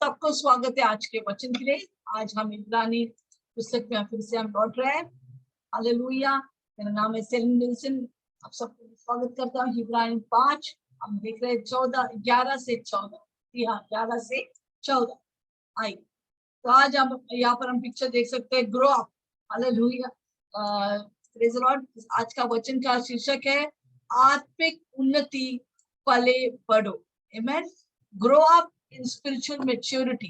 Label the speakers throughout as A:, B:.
A: सबको स्वागत है आज के वचन के लिए। आज हम इब्रानी पुस्तक में फिर से हम लौट रहे हैं। हालेलुया। मेरा नाम है सेलिन विल्सन। आप सबको स्वागत करता हूँ। इब्रानी 5 हम देख रहे हैं 11 से 14। जी हाँ, 11 से 14। आई तो आज हम यहाँ पर हम पिक्चर देख सकते हैं, grow up. Hallelujah. Praise the Lord. आज का वचन का शीर्षक है आत्मिक उन्नति, पले बढ़ो। आमेन। Grow up in spiritual maturity.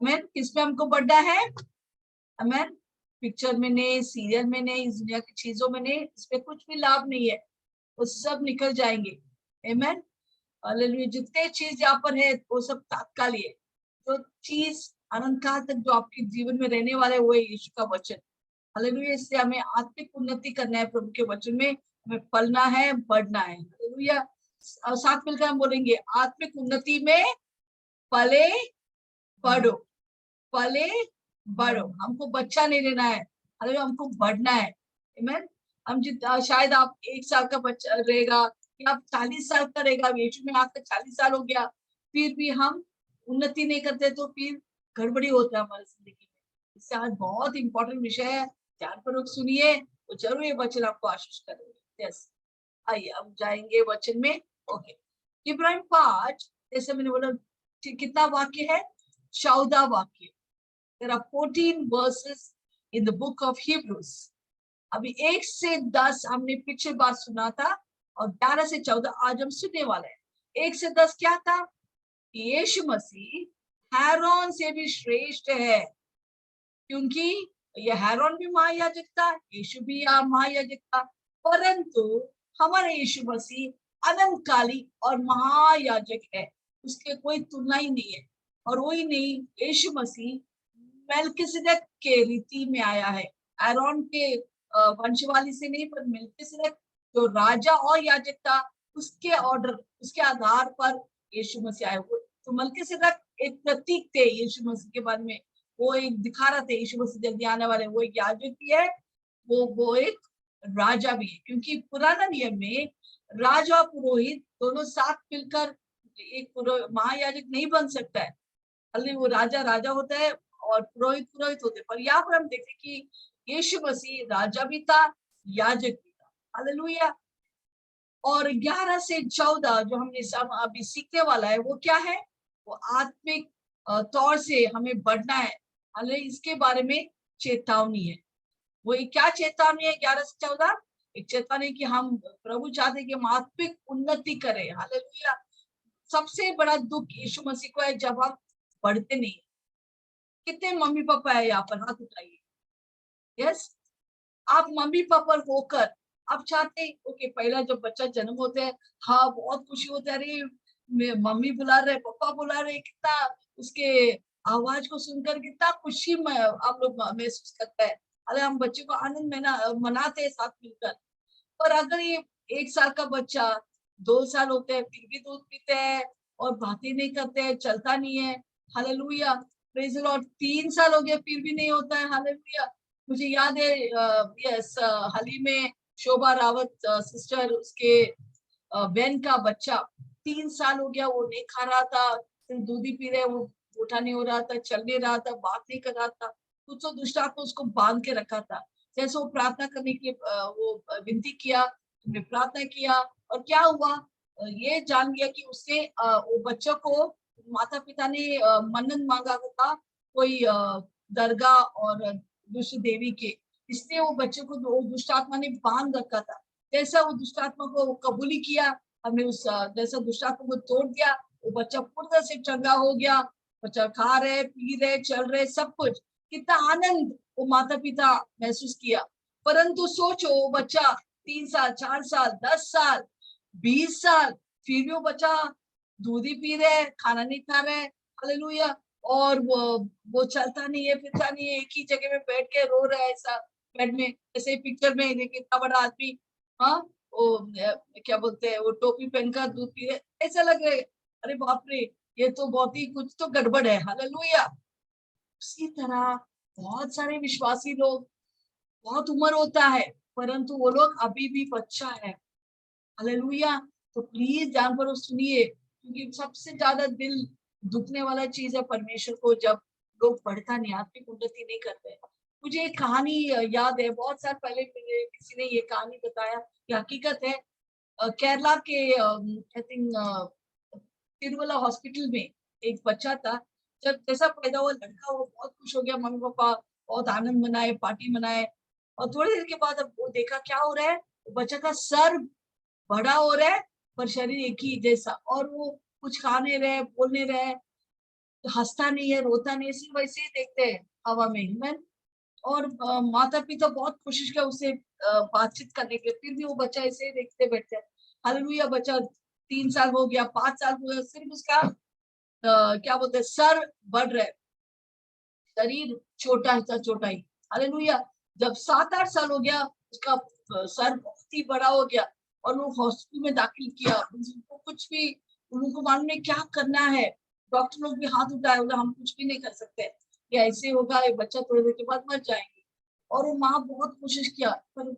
A: आमेन। किसमें हमको बढ़ना है? आमेन। पिक्चर में नहीं, सीरियल में नहीं, इस दुनिया की चीजों में नहीं, इसमें कुछ भी लाभ नहीं है, वो सब निकल जाएंगे। आमेन। हालेलुया। जितने चीज यहाँ पर है वो सब तात्कालिक है। जो चीज अनंत काल तक जो आपके जीवन में रहने वाला है वो है यीशु का वचन। हालेलुया। इसलिए हमें आत्मिक उन्नति करना है, प्रभु के वचन में हमें पलना है, बढ़ना है। हालेलुया। साथ मिलकर हम बोलेंगे, आत्मिक उन्नति में पले बढ़ो, पले बढ़ो। हमको बच्चा नहीं लेना है, हालेलुया, हमको बढ़ना है। आमीन। हम शायद आप 1 साल का बच्चा रहेगा या आप 40 साल का रहेगा, यीशु में आकर 40 साल हो गया, फिर भी हम उन्नति नहीं करते तो फिर गड़बड़ी होता है हमारी जिंदगी में। इससे आज बहुत इंपॉर्टेंट विषय है, ध्यानपूर्वक सुनिए तो जरूर ये वचन आपको आशीष करेंगे। यस, आइए अब जाएंगे वचन में। ओके, इब्राहिम 5, जैसे मैंने बोला, कितना वाक्य है? 14 वाक्य। There are 14 verses in the book of Hebrews. अभी 1 से 10 हमने पिछले बार सुना था और 11 से 14 आज हम सुनने वाले हैं। 1 से 10 क्या था? यीशु मसीह हैरोन से भी श्रेष्ठ है, क्योंकि यह हैरोन भी महायाजक था, यीशु भी महायाजक था, परंतु हमारे यीशु मसीह अनंतकाली और महायाजक है, उसके कोई तुलना ही नहीं है। और वही नहीं, यीशु मसीह मेल्किसेदेक के रीति में आया है, एरोन के वंशवाली से नहीं, पर मेल्किसेदेक जो राजा और याजक था, उसके ऑर्डर, उसके आधार पर यीशु मसीह आए। तो मेल्किसेदेक एक प्रतीक थे यीशु मसीह के बारे में, वो एक दिखा रहा था यीशु मसीह जल्दी आने वाले। वो एक याजक भी है, वो एक राजा भी है, क्योंकि पुराना नियम में राजा और पुरोहित दोनों साथ मिलकर एक महायाजक नहीं बन सकता है। वो राजा राजा होता है और पुरोहित पुरोहित होते। पर यहाँ पर हम देखते कि यीशु मसीह राजा भी था, याजक भी था। हालेलुया। और 11 से 14 जो हमने अभी सीखने वाला है वो क्या है? वो आत्मिक तौर से हमें बढ़ना है। हालेलुया। इसके बारे में चेतावनी है। वो क्या चेतावनी है? 11 से 14 एक चेतावनी कि हम, प्रभु चाहते कि हम आत्मिक उन्नति करें। हालेलुया। सबसे बड़ा दुख यीशु मसीह को है जब हम बढ़ते नहीं। कितने मम्मी पापा है यहाँ पर? हाथ उठाइए। यस, आप मम्मी पापा होकर आप चाहते हैं ओके, पहला जब बच्चा जन्म होता है, हाँ बहुत खुशी होता है, अरे मम्मी बुला रहे, पापा बुला रहे, कितना उसके आवाज को सुनकर कितना खुशी में आप लोग महसूस करता है। अरे हम बच्चे को आनंद मनाते हैं साथ मिलकर। पर अगर ये 1 साल का बच्चा 2 साल होते हैं फिर भी दूध पीते हैं और बातें नहीं करते हैं, चलता नहीं है। हालेलुया। Praise the Lord. 3 साल हो गया फिर भी नहीं होता है। हालेलुया। मुझे याद है यस, हाल ही में शोभा रावत सिस्टर, उसके बहन का बच्चा 3 साल हो गया, वो नहीं खा रहा था, सिर्फ दूध ही पी रहे, वो उठा नहीं हो रहा था, चल नहीं रहा था, बात नहीं कर रहा था। कुछ तो दुष्ट आत्मा उसको बांध के रखा था। जैसे वो प्रार्थना करने के वो विनती किया, हमने प्रार्थना किया और क्या हुआ, ये जान लिया कि उससे वो बच्चों को माता पिता ने मन्नत मांगा था कोई दरगाह और दुष्ट देवी के, इसलिए वो बच्चे को दुष्ट आत्मा ने बांध रखा था। जैसा वो दुष्ट आत्मा को कबूली किया, हमने उस जैसा दुष्ट आत्मा को तोड़ दिया, वो बच्चा पूर्ण से चंगा हो गया। बच्चा खा रहे, पी रहे, चल रहे, सब कुछ। कितना आनंद वो माता पिता महसूस किया। परंतु सोचो, वो बच्चा 3 साल, 4 साल, 10 साल, 20 साल, फिर भी वो बच्चा दूध ही पी रहे, खाना नहीं खा रहे। हालेलुया। और वो चलता नहीं है, फिरता नहीं है, एक ही जगह में बैठ के रो रहा है, ऐसा बेड में, जैसे पिक्चर में देखिए कितना बड़ा आदमी, हाँ, वो क्या बोलते हैं, वो टोपी पहनकर दूध पी रहे, ऐसा लग रहा है। अरे बाप रे, ये तो बहुत ही कुछ तो गड़बड़ है। हालेलुया। उसी तरह बहुत सारे विश्वासी लोग, बहुत उम्र होता है परंतु वो लोग अभी भी बच्चा है। हालेलुया। तो प्लीज जानवर सुनिए, क्योंकि सबसे ज्यादा दिल दुखने वाला चीज है परमेश्वर को जब लोग बढ़ता नहीं, आत्मिक उन्नति नहीं करते। मुझे एक कहानी याद है, बहुत साल पहले मुझे किसी ने ये कहानी बताया, ये हकीकत है। केरला के आई थिंक तिरुवला हॉस्पिटल में एक बच्चा था। जब जैसा पैदा हुआ लड़का, वो बहुत खुश हो गया, मम्मी पापा बहुत आनंद मनाए, पार्टी मनाए। और थोड़ी देर के बाद अब वो देखा क्या हो रहा है, बच्चा का सर बड़ा हो रहा है पर शरीर एक ही जैसा, और वो कुछ खा नहीं रहे, बोल नहीं रहे, हंसता नहीं है, रोता नहीं है, सिर्फ वैसे ही देखते हैं हवा में मैन। और माता पिता बहुत कोशिश किया उससे बातचीत करने के लिए, फिर भी वो बच्चा ऐसे ही देखते बैठते हैं। हालेलुया, बच्चा 3 साल हो गया, 5 साल हो गया, सिर्फ उसका क्या बोलते हैं, सर बढ़ रहा है, शरीर छोटा ही। हालेलुया, जब 7-8 साल हो गया, उसका सर बहुत ही बड़ा हो गया, और वो हॉस्पिटल में दाखिल किया। उनको कुछ भी, उनको मालूम नहीं क्या करना है। डॉक्टर लोग भी हाथ उठाए, बोला हम कुछ भी नहीं कर सकते, ये ऐसे होगा, ये बच्चा थोड़ी देर के बाद मर जाएंगे। और वो माँ बहुत कोशिश किया, पर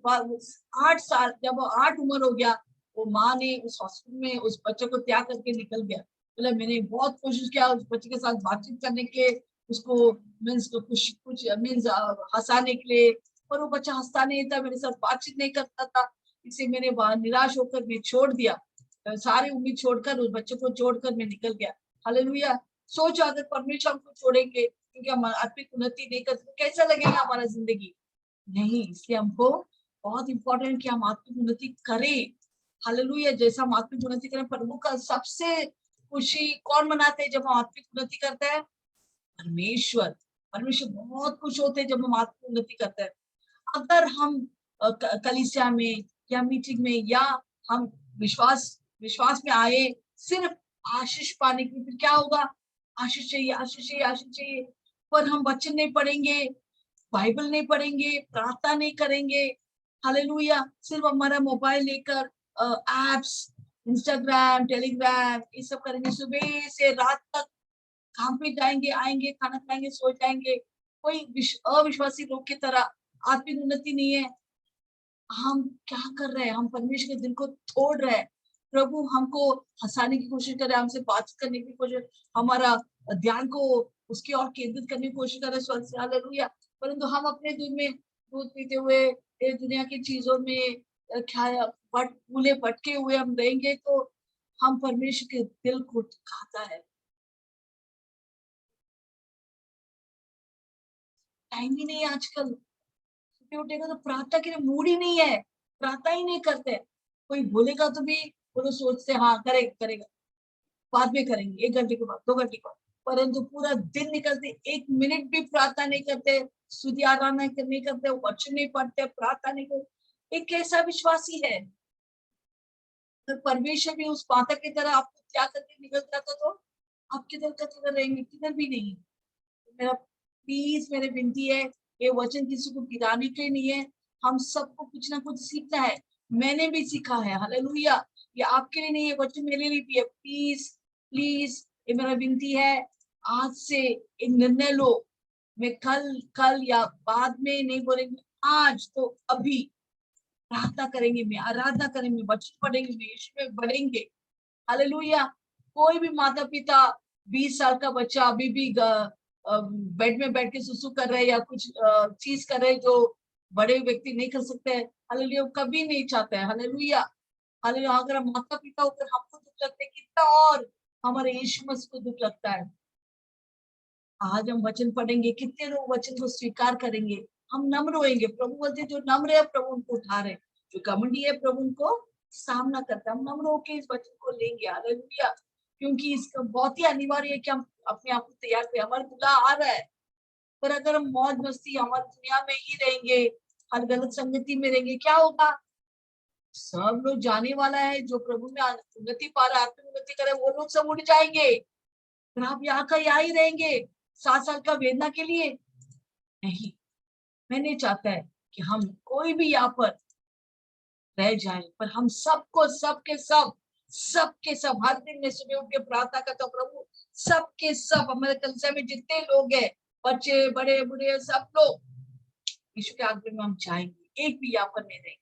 A: 8 साल, जब वो 8 उम्र हो गया, वो माँ ने उस हॉस्पिटल में उस बच्चे को त्याग करके निकल गया। बोला मैंने बहुत कोशिश किया उस बच्चे के साथ बातचीत करने के, उसको मीन्स तो कुछ कुछ मीन्स हंसाने के लिए, पर वो बच्चा हंसता नहीं था, मेरे साथ बातचीत नहीं करता था। इसे मैंने निराश होकर मैं छोड़ दिया, सारी उम्मीद छोड़कर उस बच्चे को छोड़कर मैं निकल गया। हालेलुया, सोचो अगर परमेश्वर हमको छोड़ेंगे क्योंकि हम आत्मिक उन्नति नहीं करते तो कैसा लगेगा हमारा जिंदगी। नहीं, इसलिए हमको बहुत इंपॉर्टेंट कि हम आत्मिक उन्नति करें। हालेलुया, जैसा हम आत्मिक उन्नति करें, प्रभु का सबसे खुशी कौन मनाते हैं जब हम आत्मिक उन्नति करते हैं? परमेश्वर। परमेश्वर बहुत खुश होते हैं जब हम आत्मिक उन्नति करते हैं। अगर हम कलीसिया में या मीटिंग में या हम विश्वास विश्वास में आए सिर्फ आशीष पाने के लिए, फिर क्या होगा? आशीष चाहिए, आशीष चाहिए, आशीष चाहिए, पर हम वचन नहीं पढ़ेंगे, बाइबल नहीं पढ़ेंगे, प्रार्थना नहीं करेंगे। हालेलुया, सिर्फ हमारा मोबाइल लेकर एप्स, इंस्टाग्राम, टेलीग्राम, ये सब करेंगे, सुबह से रात तक काम पे जाएंगे, आएंगे, खाना खाएंगे, सो जाएंगे। कोई अविश्वासी लोग की तरह आत्मिक उन्नति नहीं है। हम क्या कर रहे हैं? हम परमेश्वर के दिल को तोड़ रहे हैं। प्रभु हमको हंसाने की कोशिश कर रहे हैं, हमसे बात करने की कोशिश, हमारा ध्यान को उसकी ओर केंद्रित करने की कोशिश कर रहे हैं, स्वर्ग से, हालेलुया। परंतु हम अपने दूध में दूध पीते हुए ये दुनिया की चीजों में खाया भूले भटके हुए हम रहेंगे तो हम परमेश्वर के दिल को दुखाता है। टाइम ही नहीं है आजकल, सुबह उठेगा तो प्रार्थना के लिए मूड ही नहीं है, प्रार्थना ही नहीं करते। कोई बोलेगा तो भी वो लोग सोचते हाँ करेगा, बाद में करेंगे, 1 घंटे के बाद, 2 घंटे के बाद। परंतु पूरा दिन निकलते 1 मिनट भी प्रार्थना नहीं करते, स्तुति आराधना नहीं करते, वचन नहीं पढ़ते, प्रार्थना नहीं करते। एक कैसा विश्वासी है? तो परमेश्वर भी उस माता की तरह आपको क्या करके निकल जाता तो आप किधर का किधर रहेंगे? किधर भी नहीं। मेरा प्लीज मेरी विनती है, ये वचन किसी को गिराने के लिए नहीं है, हम सबको कुछ ना कुछ सीखना है। मैंने भी सीखा है, हालेलुया। ये आपके लिए नहीं है, वचन मेरे लिए भी है। प्लीज प्लीज, ये मेरा विनती है, आज से एक निर्णय लो। मैं कल कल या बाद में नहीं बोलेंगे, आज तो अभी प्रार्थना करेंगे, मैं आराधना करेंगे, वचन पढ़ेंगे, मैं यीशु में बढ़ेंगे। हालेलुया। कोई भी माता पिता 20 साल का बच्चा अभी भी बेड में बैठ के सुसु कर रहे हैं या कुछ चीज कर रहे हैं जो बड़े व्यक्ति नहीं कर सकते हैं, हालेलुया, कभी नहीं चाहते हैं। Hallelujah, hallelujah. अगर हम माता पिता होकर हमको दुख लगता है, कितना और हमारे यीशु मसीह को दुख लगता है। आज हम वचन पढ़ेंगे, कितने लोग वचन को स्वीकार करेंगे, हम नम्र होएंगे। प्रभु बोलते जो नम्र है प्रभु उनको उठा रहे, जो घमंडी है प्रभु उनको सामना करता है। हम नम्र होकर इस वचन को लेंगे, हालेलुया। क्योंकि इसका बहुत ही अनिवार्य है कि हम अपने आप को तैयार करें, हमारा बुला आ रहा है। पर अगर हम मौज मस्ती हमारी दुनिया में ही रहेंगे, हर गलत संगति में रहेंगे, क्या होगा? सब लोग जाने वाला है, जो प्रभु में उन्नति पा रहा है, आत्मिक उन्नति करे, वो लोग सब उड़ जाएंगे। फिर आप यहाँ का यहाँ ही रहेंगे 7 साल का वेदना के लिए? नहीं, मैं नहीं चाहता है कि हम कोई भी यहाँ पर रह जाए, पर हम सबको सबके सब हर दिन में सुबह उठ के प्रार्थना करता हूँ, प्रभु सबके सब हमारे कलिसिया में जितने लोग हैं, बच्चे बड़े बूढ़े सब लोग, यीशु के आगे में हम जाएंगे, एक भी यहाँ पर नहीं रहेंगे।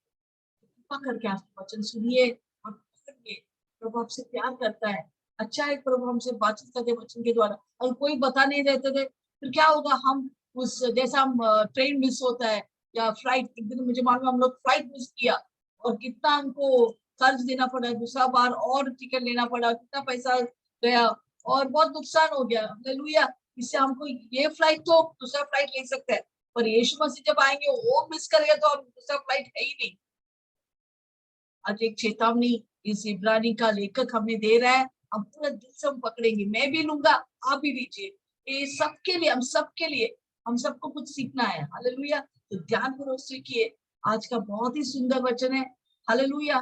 A: कृपा करके आपके वचन सुनिए और पकड़िए। प्रभु आपसे प्यार करता है, अच्छा है प्रभु हमसे बातचीत करते वचन के द्वारा। अगर कोई बता नहीं देते थे फिर क्या होगा, हम उस जैसा हम ट्रेन मिस होता है या फ्लाइट, एक दिन मुझे मालूम है हम लोग फ्लाइट मिस किया और कितना हमको कर्ज देना पड़ा, दूसरा बार और टिकट लेना पड़ा, कितना पैसा गया और बहुत नुकसान हो गया। हालेलुया। इससे हमको ये फ्लाइट तो दूसरा फ्लाइट ले सकते हैं, पर यीशु मसीह जब आएंगे वो मिस करेगा तो हम दूसरा फ्लाइट है ही नहीं। आज एक चेतावनी इस इब्रानी का लेखक हमें दे रहा है, हम पूरा दिल से हम पकड़ेंगे, मैं भी लूंगा आप भी लीजिए, ये सबके लिए, हम सबके लिए, हम सबको कुछ सीखना है। हालेलुया। तो ध्यानपूर्वक सीखिए, आज का बहुत ही सुंदर वचन है। हालेलुया।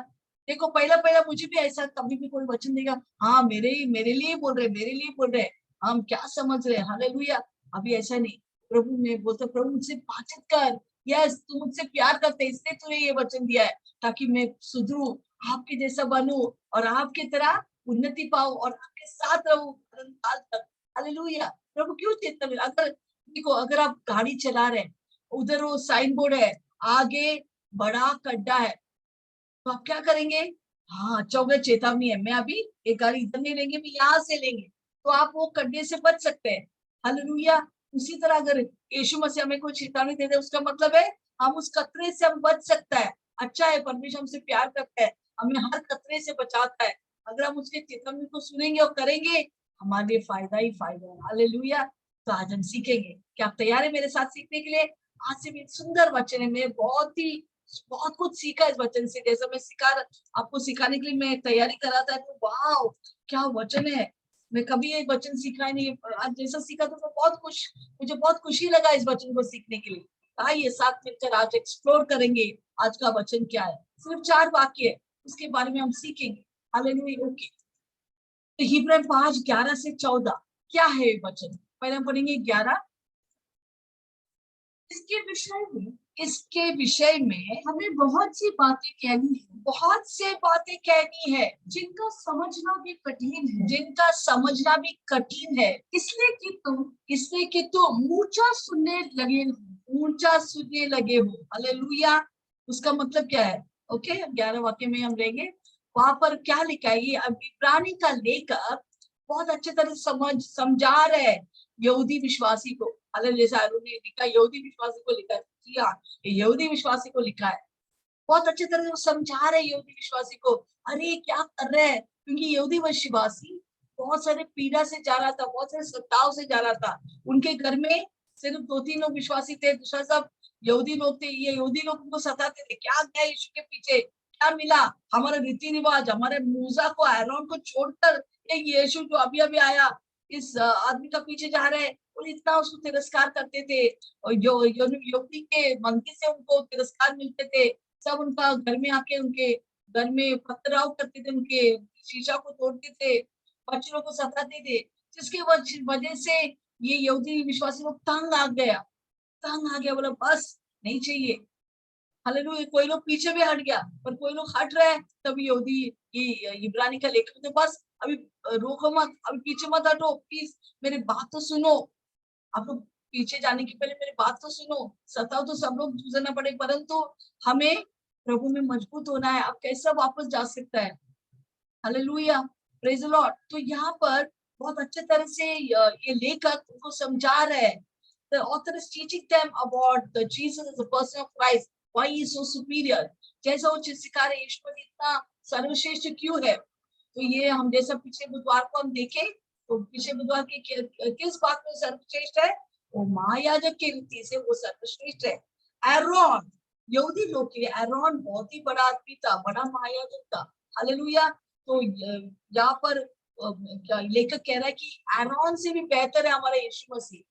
A: देखो पहला पहला मुझे भी ऐसा, कभी भी कोई वचन देगा, हाँ मेरे लिए बोल रहे, मेरे लिए बोल रहे, हम क्या समझ रहे हैं। हालेलुया। अभी ऐसा नहीं, प्रभु ने बोलते प्रभु मुझसे बातचीत कर, यस तू मुझसे प्यार करते इसलिए तूने ये वचन दिया है, ताकि मैं सुधरू, आपके जैसा बनूं और आपकी तरह उन्नति पाऊं और आपके साथ रहूं काल तक। हालेलुया। प्रभु क्यों चेतावनी, अगर देखो अगर आप गाड़ी चला रहे हैं, उधर वो साइन बोर्ड है, आगे बड़ा गड्ढा है, तो आप क्या करेंगे? हाँ अच्छा हो गया चेतावनी है, मैं अभी एक गाड़ी इधर नहीं लेंगे, मैं यहाँ से लेंगे, तो आप वो गड्ढे से बच सकते हैं। हालेलुया। उसी तरह अगर यीशु मसीह हमें कोई चेतावनी दे दे, उसका मतलब है हम उस खतरे से हम बच सकता है। अच्छा है, परमेश्वर हमसे प्यार करता है, हमें हर खतरे से बचाता है। अगर हम उसके चेतावनी को सुनेंगे और करेंगे, हमारे लिए फायदा ही फायदा है। हालेलुया। तो आज हम सीखेंगे। क्या आप तैयार है मेरे साथ सीखने के लिए? आज से भी सुंदर वचन है, मैं बहुत कुछ सीखा इस वचन से, जैसा मैं आपको सिखाने के लिए मैं तैयारी कर रहा था, तो वाह क्या वचन है। मैं कभी ये वचन सीखा ही नहीं, आज जैसा सीखा तो मैं बहुत खुश, मुझे बहुत खुशी लगा इस वचन को सीखने के लिए। आइए साथ मिलकर आज एक्सप्लोर करेंगे आज का वचन क्या है। सिर्फ 4 वाक्य है, उसके बारे में हम सीखेंगे। हालेलुया। ओके, तो हिब्रू 5:11 से 14 क्या है वचन? पहले हम पढ़ेंगे 11। इसके विषय में इसके विषय में हमें बहुत सी बातें कहनी है, बहुत से बातें कहनी है जिनका समझना भी कठिन है, जिनका समझना भी कठिन है, इसलिए कि तुम ऊंचा सुनने लगे हो, ऊंचा सुनने लगे हो। हालेलुया। उसका मतलब क्या है? ओके, 11 वाक्य में हम लेंगे, वहां पर क्या लिखा है, ये इब्रानी का लेखक बहुत अच्छे तरह से समझा रहे हैं यहूदी विश्वासी को। हालेलुया। जैसा अरुण ने लिखा, यहूदी विश्वासी को लिखा है, जी हाँ, यहूदी विश्वासी को लिखा है। बहुत अच्छे तरह से समझा रहे यहूदी विश्वासी को, अरे क्या कर रहे हैं, क्योंकि यहूदी विश्वासी बहुत सारे पीड़ा से जा रहा था, बहुत सारे सताव से जा रहा था। उनके घर में सिर्फ 2-3 लोग विश्वासी थे, दूसरा सब यहूदी लोग थे। ये यहूदी लोग उनको सताते थे, क्या गया यीशु के पीछे, क्या मिला, हमारा रीति रिवाज, हमारे मूसा को, आयरन को छोड़कर ये यीशु जो अभी अभी आया इस आदमी का पीछे जा रहे हैं। और इतना उसको तिरस्कार करते थे, और जो यहूदी के मंदिर से उनको तिरस्कार मिलते थे, सब उनका घर में आके उनके घर में पथराव करते थे, उनके शीशा को तोड़ते थे, बच्चों को सताते थे, जिसके वजह से ये यहूदी विश्वासी लोग तंग आ गया, बोला बस नहीं चाहिए। हालेलुया। कोई लोग पीछे भी हट गया, पर कोई लोग हट रहे हैं, तभी यहूदी ये इब्रानी का लेखक तो बस अभी रोको मत, अभी पीछे मत हटो प्लीज, मेरी बात तो सुनो, आप लोग पीछे जाने के पहले मेरी बात तो सुनो। सताओ तो सब लोग गुजरना पड़े, परंतु हमें प्रभु में मजबूत होना है। अब कैसा वापस जा सकता है? Hallelujah, praise the Lord. तो यहाँ पर बहुत अच्छे तरह से ये लेखक उनको समझा रहे हैं। The author is teaching them about the Jesus as a person of Christ, why he is so superior. जैसा वो चीज सिखा रहे, यीशु मसीह इतना सर्वश्रेष्ठ क्यों है। तो ये हम जैसा पिछले बुधवार को हम देखें, तो पिछले बुधवार की किस बात में सर्वश्रेष्ठ है? वो महायाजक के रीति से वो सर्वश्रेष्ठ है। एरोन, यहूदी लोग के लिए एरोन बहुत ही बड़ा आदमी था, बड़ा महायाजक था। हालेलुया। तो यहाँ पर क्या लेखक कह रहा है कि एरोन से भी बेहतर है हमारा यीशु मसीह,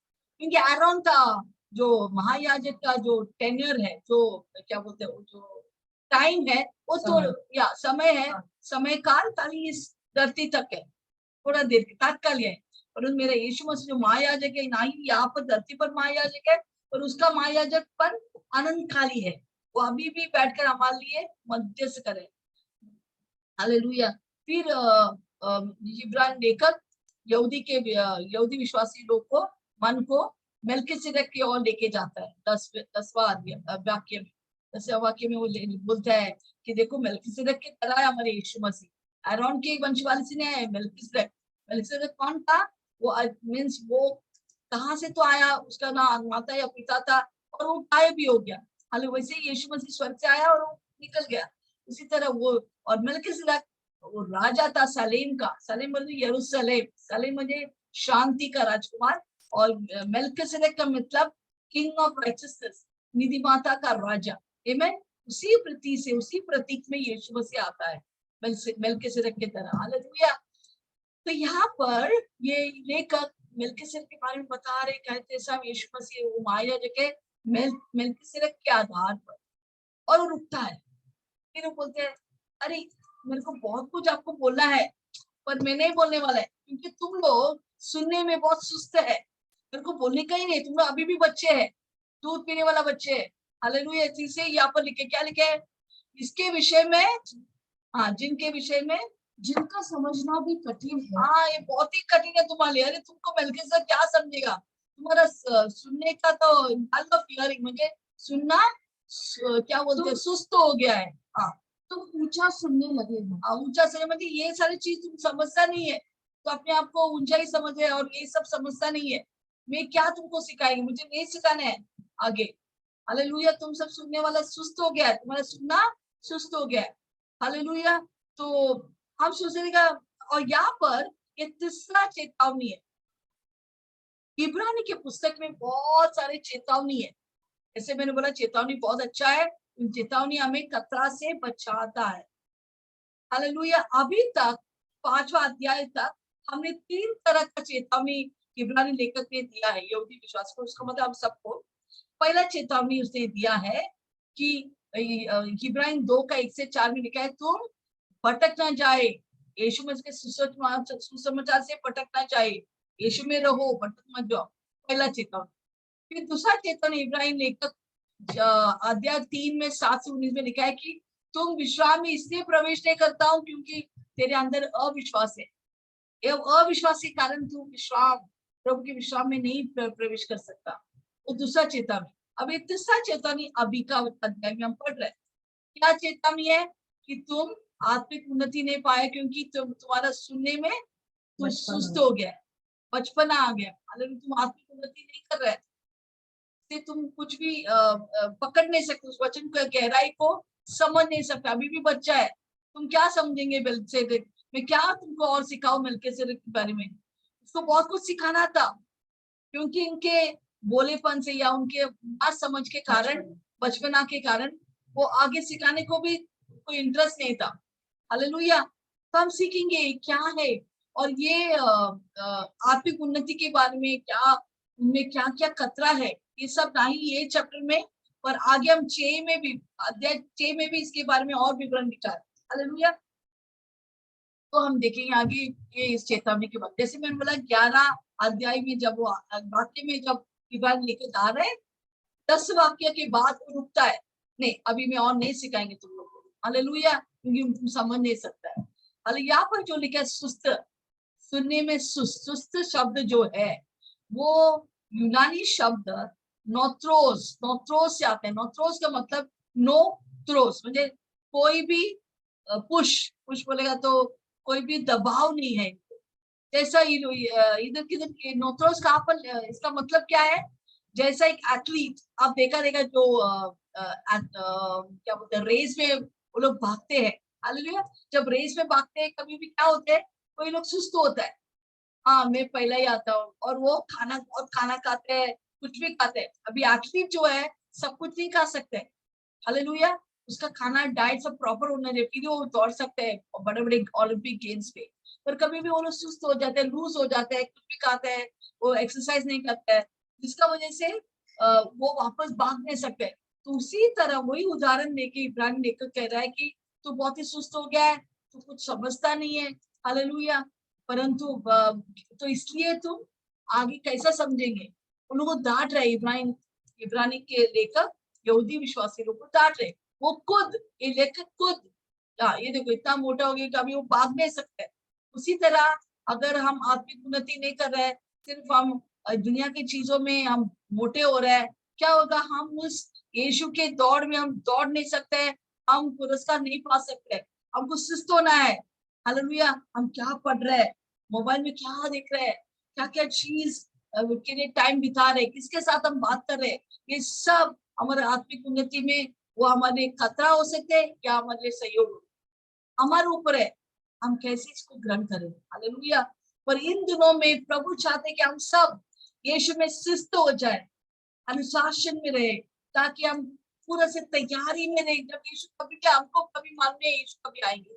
A: क्योंकि एरोन का जो महायाजक का जो टेन्योर है, जो क्या बोलते हैं, जो टाइम है, वो तो या समय है, समय काल खाली इस धरती तक है, थोड़ा देर के तात्कालिक है। परंतु मेरा यीशु मसीह जो महायाजक है, ना ही यहाँ पर धरती पर महायाजक है, पर उसका महायाजक पर अनंत काली है, वो अभी भी बैठकर हमारे लिए मध्यस्थ करे। हालेलुया। फिर इब्रान लेखक यहूदी विश्वासी लोग को, मन को मेल्किसेदेक की ओर लेके जाता है। 10वां वाक्य में, 10वें वाक्य में वो बोलता है कि देखो मेल्किसेदेक की तरह है हमारे यीशु मसीह। एरोन के वंशवाली से नहीं आए, मेल्किसेदेक। मेल्किसेदेक कौन था? वो मीन्स वो कहाँ से तो आया, उसका ना माता या पिता था, और वो गायब भी हो गया। हालांकि वैसे ही यीशु मसीह स्वर्ग से आया और वो निकल गया। उसी तरह वो, और मेल्किसेदेक वो राजा था सलेम का। सलेम मतलब यरूशलेम, सलेम मतलब शांति का राजकुमार, और मेल्किसेदेक का मतलब किंग ऑफ राइचियसनेस, निधि माता का राजा। आमेन। उसी प्रतीक से, उसी प्रतीक में यीशु मसीह आता है, मेल्किसेदेक की तरह। हालेलुया। तो यहाँ पर ये लेखक मेल्किसेदेक के बारे में बता रहे, कहते सब यीशु मसीह वो महायाजक है मेल्किसेदेक के आधार पर, और वो रुकता है। फिर वो बोलते हैं, अरे मेरे को बहुत कुछ आपको बोलना है, पर मैं नहीं बोलने वाला है, क्योंकि तुम लोग सुनने में बहुत सुस्त है। मेरे को बोलने का ही नहीं, तुम लोग अभी भी बच्चे हैं, दूध पीने वाला बच्चे है। हालेलुया। इसी से यहाँ पर लिखे, क्या लिखे है? इसके विषय में, हाँ, जिनके विषय में,
B: जिनका समझना भी कठिन है।
A: हाँ, ये बहुत ही कठिन है तुम्हारे लिए। अरे तुमको मेल्किसेदेक क्या समझेगा? तुम्हारा सुनने का तो हाल ऑफ हियरिंग म्हणजे सुनना क्या बोलते हैं, सुस्त हो गया है। हाँ,
B: तुम ऊंचा सुनने लगे हो।
A: हाँ, ऊंचा सुनने मतलब ये सारी चीज तुम समझता नहीं है, तो अपने आप को ऊंचा ही समझे, और ये सब समझता नहीं है। मैं क्या तुमको सिखाएंगे? मुझे नहीं सिखाना है आगे। हालेलुया। तुम सब सुनने वाला सुस्त हो गया है, तुम्हारा सुनना सुस्त हो गया है। हालेलुया। तो हम सोचने का, और यहाँ पर ये तीसरा चेतावनी है। इब्रानी के पुस्तक में बहुत सारे चेतावनी है। जैसे मैंने बोला, चेतावनी बहुत अच्छा है, चेतावनी हमें खतरा से बचाता है। हालेलुया। अभी तक 5वां अध्याय तक हमने 3 तरह का चेतावनी इब्रानी लेखक ने दिया है यहूदी विश्वास को। उसका मतलब हम सबको पहला चेतावनी उसने दिया है कि इब्रानी 2 का 1 से 4 में लिखा है, तुम भटक ना जाए, यीशु मसीह के सुसमाचार से भटक ना जाए, यीशु में रहो, भटक मत जाओ। पहला चेतावनी। फिर दूसरा चेतावनी इब्राहिम लेखक अध्याय 3 में 7 से 19 में लिखा है कि तुम विश्राम में इसलिए प्रवेश नहीं करता हूं क्योंकि तेरे अंदर अविश्वास है। ये अविश्वास के कारण तू विश्राम, प्रभु के विश्राम में नहीं प्रवेश कर सकता। वो दूसरा चेतावनी। अब एक तीसरा चेतावनी अभी का अध्याय में हम पढ़ रहे हैं। क्या चेतावनी है? कि तुम आत्मिक उन्नति नहीं पाए क्योंकि तुम्हारा सुनने में तुम सुस्त हो गया, बचपना आ गया। हालांकि तुम आत्मिक उन्नति नहीं कर रहे, तुम कुछ भी पकड़ नहीं सकते, उस वचन की गहराई को समझ नहीं सकते, अभी भी बच्चा है। तुम क्या समझेंगे मेल्किसेदेक? मैं क्या तुमको और सिखाऊं मेल्किसेदेक के बारे में? उसको बहुत कुछ सिखाना था, क्योंकि इनके बोलेपन से या उनके ना समझ के कारण, बचपना के कारण, वो आगे सिखाने को भी कोई इंटरेस्ट नहीं था। हालेलुया। तो हम सीखेंगे क्या है, और ये आत्मिक उन्नति के बारे में क्या, उनमें क्या क्या खतरा है, ये सब नहीं ये चैप्टर में, पर आगे हम 6 में भी, अध्याय 6 में भी इसके बारे में और विवरण लिखा है। हालेलुया। तो हम देखेंगे आगे ये इस चेतावनी के बाद। जैसे मैंने बोला 11 अध्याय में जब वो वाक्य में जब इब्राहिम लेके जा रहे हैं, 10 वाक्य के बाद वो रुकता है, नहीं अभी मैं और नहीं सिखाएंगे तुम लोग को। हालेलुया। क्योंकि तुम समझ नहीं सकता है। हालांकि यहाँ पर जो लिखा है सुस्त, सुनने में सुस्त, सुस्त शब्द जो है वो यूनानी शब्द नोत्रोस, नोत्रोस से आते हैं। नोत्रोस का मतलब नो त्रोस, म्हणजे कोई भी पुश, पुश बोलेगा तो कोई भी दबाव नहीं है। जैसा इधर किधर नोत्रोस कहाँ पर, इसका मतलब क्या है? जैसा एक एथलीट आप देखा देगा जो क्या बोलते हैं, रेस में वो लोग भागते हैं। हालेलुया। जब रेस में भागते हैं कभी भी क्या होते हैं, कोई लोग सुस्त होता है, हाँ मैं पहला ही आता हूँ, और वो खाना, बहुत खाना खाते हैं, कुछ भी खाते हैं। अभी एथलीट जो है सब कुछ नहीं खा सकते। हालेलुया। उसका खाना डाइट सब प्रॉपर होना चाहिए, फिर वो दौड़ सकते हैं बड़े बड़े ओलंपिक गेम्स पे। पर कभी भी वो लोग सुस्त हो जाते हैं, लूज हो जाते हैं, कुछ भी खाते हैं, वो एक्सरसाइज नहीं करते हैं, जिसका वजह से वो वापस भाग नहीं सकते। तो उसी तरह वही उदाहरण देके इब्राहिम लेकर कह रहा है कि तू बहुत ही सुस्त हो गया है, तू कुछ समझता नहीं है। हालेलुया। परंतु तो इसलिए तुम आगे कैसा समझेंगे? उन लोगों को डांट रहे इब्राहिम, इब्रानी के लेकर यहूदी विश्वासी लोग को डांट रहे। वो खुद, ये लेखक खुद, ये देखो इतना मोटा हो गया कि अभी वो भाग नहीं सकते। उसी तरह अगर हम आत्मिक उन्नति नहीं कर रहे, सिर्फ हम दुनिया की चीजों में हम मोटे हो रहे हैं, क्या होगा? हम उस यीशु के दौड़ में हम दौड़ नहीं सकते, हम पुरस्कार नहीं पा सकते। हमको सुस्त होना है, हालेलुया। हम क्या पढ़ रहे हैं, मोबाइल में क्या देख रहे हैं, क्या क्या चीज के लिए टाइम बिता रहे, किसके साथ हम बात कर रहे हैं, ये सब हमारे आत्मिक उन्नति में वो हमारे लिए खतरा हो सकते हैं या हमारे लिए सहयोग हो, हमारे ऊपर है हम कैसे इसको ग्रहण करें। हालेलुया। पर इन दिनों में प्रभु चाहते कि हम सब यीशु में सुस्त हो जाए, अनुशासन में रहे, ताकि हम पूरा से तैयारी में रहे। जब यीशु कभी क्या हमको कभी मालूम है यीशु कभी आएंगे,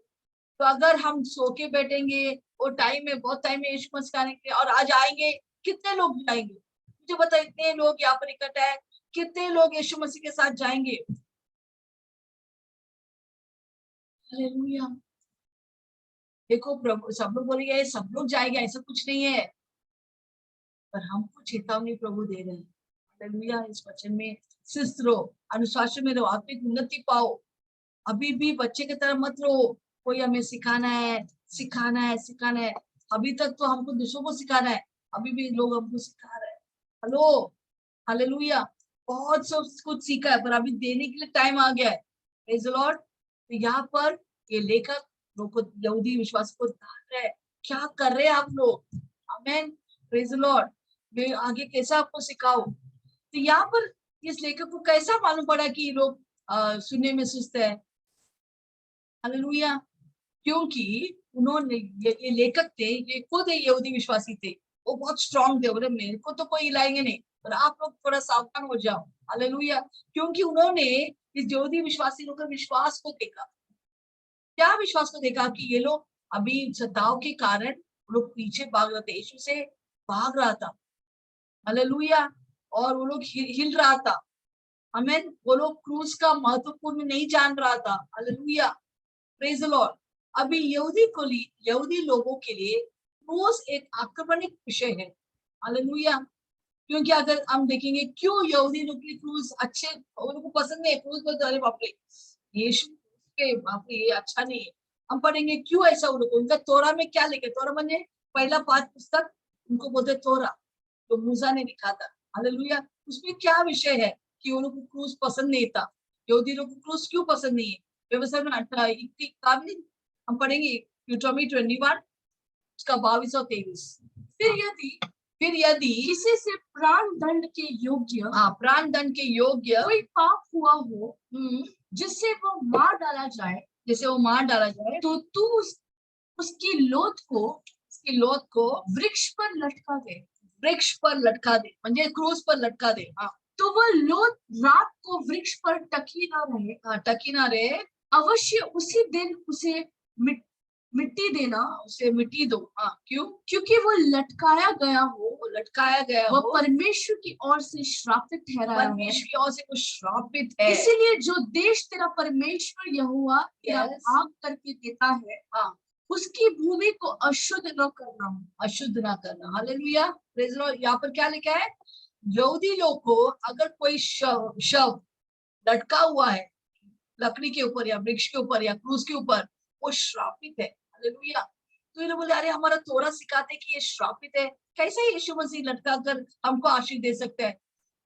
A: तो अगर हम सो के बैठेंगे वो टाइम है, बहुत टाइम है यीशु मसीह आने के लिए, और आज आएंगे, कितने लोग जाएंगे मुझे बता, इतने लोग यहाँ पर इकट्ठा है, कितने लोग यीशु मसीह के साथ जाएंगे। हालेलुया। देखो प्रभु, सब लोग बोलेंगे सब लोग जाएंगे, ऐसा कुछ नहीं है, पर हमको चेतावनी प्रभु दे रहे हैं। हालेलुया। इस वचन में शिस्त रहो, अनुशासन में रहो, आत्मिक उन्नति पाओ। अभी भी बच्चे की तरह मत रहो, कोई हमें सिखाना है सिखाना है सिखाना है। अभी तक तो हमको दूसरों को सिखाना है, अभी भी लोग हमको सिखा रहे हैं। Hello, hallelujah. बहुत सब कुछ सीखा है, पर अभी देने के लिए टाइम आ गया है। Praise the Lord. तो यहाँ पर ये लेखक लोग को, यहूदी विश्वास को डाल रहे हैं, क्या कर रहे हैं आप लोग। आमेन। Praise the Lord. मैं आगे कैसा आपको सिखाऊं। तो यहाँ पर इस लेखक को कैसा मालूम पड़ा कि ये लोग सुनने में सुस्त है। हालेलुया। क्योंकि उन्होंने, ये लेखक थे, ये खुद यहूदी विश्वासी थे, वो बहुत स्ट्रांग थे, बोले मेरे को तो कोई हिलाएंगे नहीं, पर आप लोग थोड़ा सावधान हो जाओ। हालेलुया। क्योंकि उन्होंने इस यहूदी विश्वासी लोगों के विश्वास को देखा। क्या विश्वास को देखा कि ये लोग अभी सताव के कारण लोग पीछे भाग रहे थे, यीशु से भाग रहा था। हालेलुया। और वो लोग हिल रहा था। आमीन। वो लोग क्रूस का महत्वपूर्ण नहीं जान रहा था। हालेलुया। Praise the Lord. अभी यहूदी लोगों के लिए क्रूस एक आक्रमणिक विषय है। हालेलुया। क्योंकि अगर हम देखेंगे क्यों यहूदी लोग के क्रूस अच्छे, उनको पसंद नहीं है क्रूस, बोलते अरे बाप रे यीशु के बाप रे ये अच्छा नहीं है। हम पढ़ेंगे क्यों ऐसा उनका तोरा में क्या लिखा, तोरा मैंने पहला 5 पुस्तक उनको बोलते तोरा, तो मूसा ने लिखा था। हालेलुया। उसमें क्या विषय है कि उन लोग को क्रूस पसंद नहीं था। यहूदी लोग को क्रूस क्यों पसंद नहीं है, व्यवस्था में काबिल हम पढ़ेंगे ड्यूटोनॉमी 21 उसका 22 और 23। फिर यदि
B: किसी से प्राण दंड के योग्य,
A: प्राण दंड के योग्य
B: कोई पाप हुआ हो जिससे वो मार डाला जाए,
A: जैसे वो मार डाला जाए,
B: तो तू उसकी लोथ को वृक्ष पर लटका दे।
A: वृक्ष पर लटका दे म्हणजे क्रूस पर लटका दे।
B: तो वह लोथ रात को वृक्ष पर टकी ना रहे,
A: टकी ना रहे,
B: अवश्य उसी दिन उसे मिट्टी देना,
A: उसे मिट्टी दो। क्यों?
B: क्योंकि वो लटकाया गया
A: हो,
B: वो परमेश्वर की ओर से श्रापित ठहराया है,
A: परमेश्वर की ओर से वो श्रापित है।
B: इसीलिए जो देश तेरा परमेश्वर यहोवा तेरा भाग करके देता है, उसकी भूमि को अशुद्ध न करना।
A: हालेलुया। Praise the Lord. यहाँ पर क्या लिखा है, यहूदी लोग को अगर कोई शव लटका हुआ है लकड़ी के ऊपर या वृक्ष के ऊपर या क्रूस के ऊपर, वो श्रापित है। हालेलुया। तो ये लोग बोले अरे हमारा तोरा सिखाते कि ये श्रापित है, कैसे यीशु मसीह लटका कर हमको आशीष दे सकते हैं।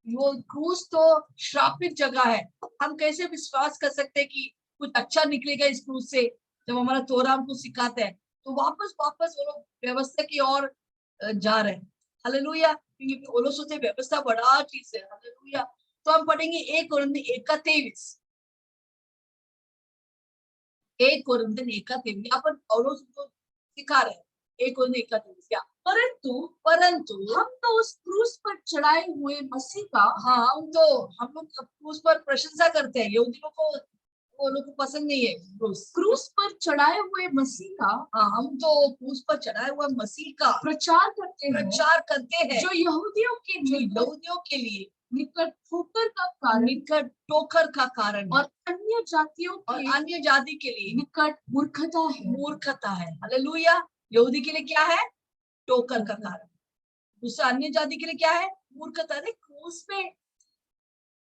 A: वो क्रूस तो श्रापित जगह है, हम कैसे विश्वास कर सकते हैं कि कुछ अच्छा निकलेगा इस क्रूस से, जब हमारा तोरा हमको सिखाता है। तो वापस वो लोग व्यवस्था की ओर जा रहे हैं। हालेलुया। क्योंकि वो लोग सोचते व्यवस्था बड़ा चीज है। हालेलुया। तो हम पढ़ेंगे 1 कोरिन्थियों 1 का 23। 1 कोरिन्थियों 1 का 23 यहाँ पर पौलुस को सिखा रहे हैं। 1 कोरिन्थियों 1 का 23 क्या, परंतु
B: हम तो उस क्रूस पर चढ़ाए हुए मसीह का,
A: हम लोग क्रूस पर प्रशंसा करते हैं। यहूदी लोग को वो लोग को पसंद नहीं है
B: क्रूस पर चढ़ाए हुए मसीह का,
A: हम तो क्रूस पर चढ़ाए हुए मसीह का
B: प्रचार करते
A: हैं,
B: जो यहूदियों
A: के लिए
B: निकट
A: ठोकर का कारण
B: और अन्य जातियों
A: और अन्य जाति के लिए
B: निकट
A: मूर्खता है। हालेलुया। यहूदी के लिए क्या है, ठोकर का कारण, दूसरा अन्य जाति के लिए क्या है, मूर्खता। अरे क्रूस पे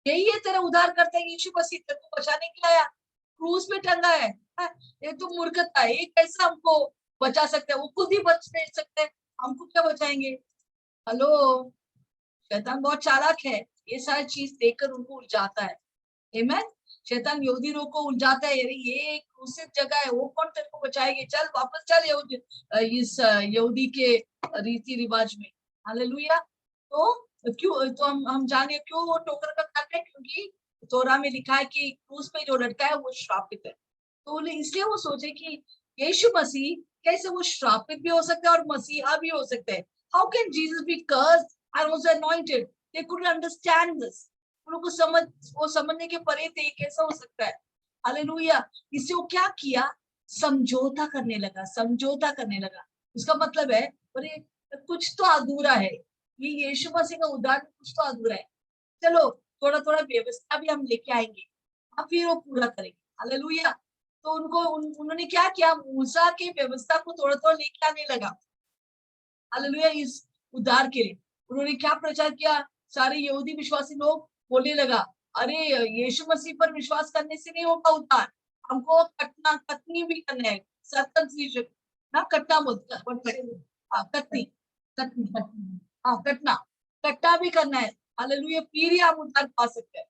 A: यही है तेरा उद्धार करता है यीशु मसीह, तेरे को बचाने के लिए आया, क्रूस पे टंगा है। ये तो मूर्खता है, ये कैसे हमको बचा सकते हैं, वो खुद ही बच नहीं सकते, हमको क्या बचाएंगे। हेलो, शैतान बहुत चालाक है, ये सारी चीज देखकर उनको उलझाता है। आमीन। शैतान यहूदी लोग को उलझाता है, ये दूसरी जगह है, वो कौन तेरे को बचाएगी? चल वापस चल इस यहूदी के रीति रिवाज में। हालेलुया। तो क्यों, तो हम जाने क्यों वो ठोकर का कारण है, क्योंकि तोरा में लिखा है कि क्रूस पे जो लटका है वो श्रापित है। तो इसलिए वो सोचे कि यीशु मसीह कैसे वो श्रापित भी हो सकता है और मसीहा भी हो सकता है। How can Jesus B cursed and was anointed? They couldn't understand this. उनको समझने के परे थे, कैसा हो सकता है। हालेलुया। इससे वो क्या किया? समझौता करने लगा, समझौता करने लगा। उसका मतलब है अरे कुछ तो अधूरा है, ये यीशु मसीह का उद्धार कुछ तो अधूरा है, चलो थोड़ा थोड़ा व्यवस्था भी हम लेके आएंगे, अब फिर वो पूरा करेंगे। हालेलुया। तो उन्होंने क्या किया? मूसा के व्यवस्था को थोड़ा थोड़ा लेके आने लगा। हालेलुया। इस उद्धार के लिए उन्होंने क्या प्रचार किया? सारे यहूदी विश्वासी लोग बोलने लगा, अरे यीशु मसीह पर विश्वास करने से नहीं होगा उद्धार, हमको कटनी भी करना है। सर्कमसिजन ना, कटना बोलते कटनी कटनी कटना कट्टा भी करना है। हालेलुया। फिर ही हम उद्धार पा सकते हैं।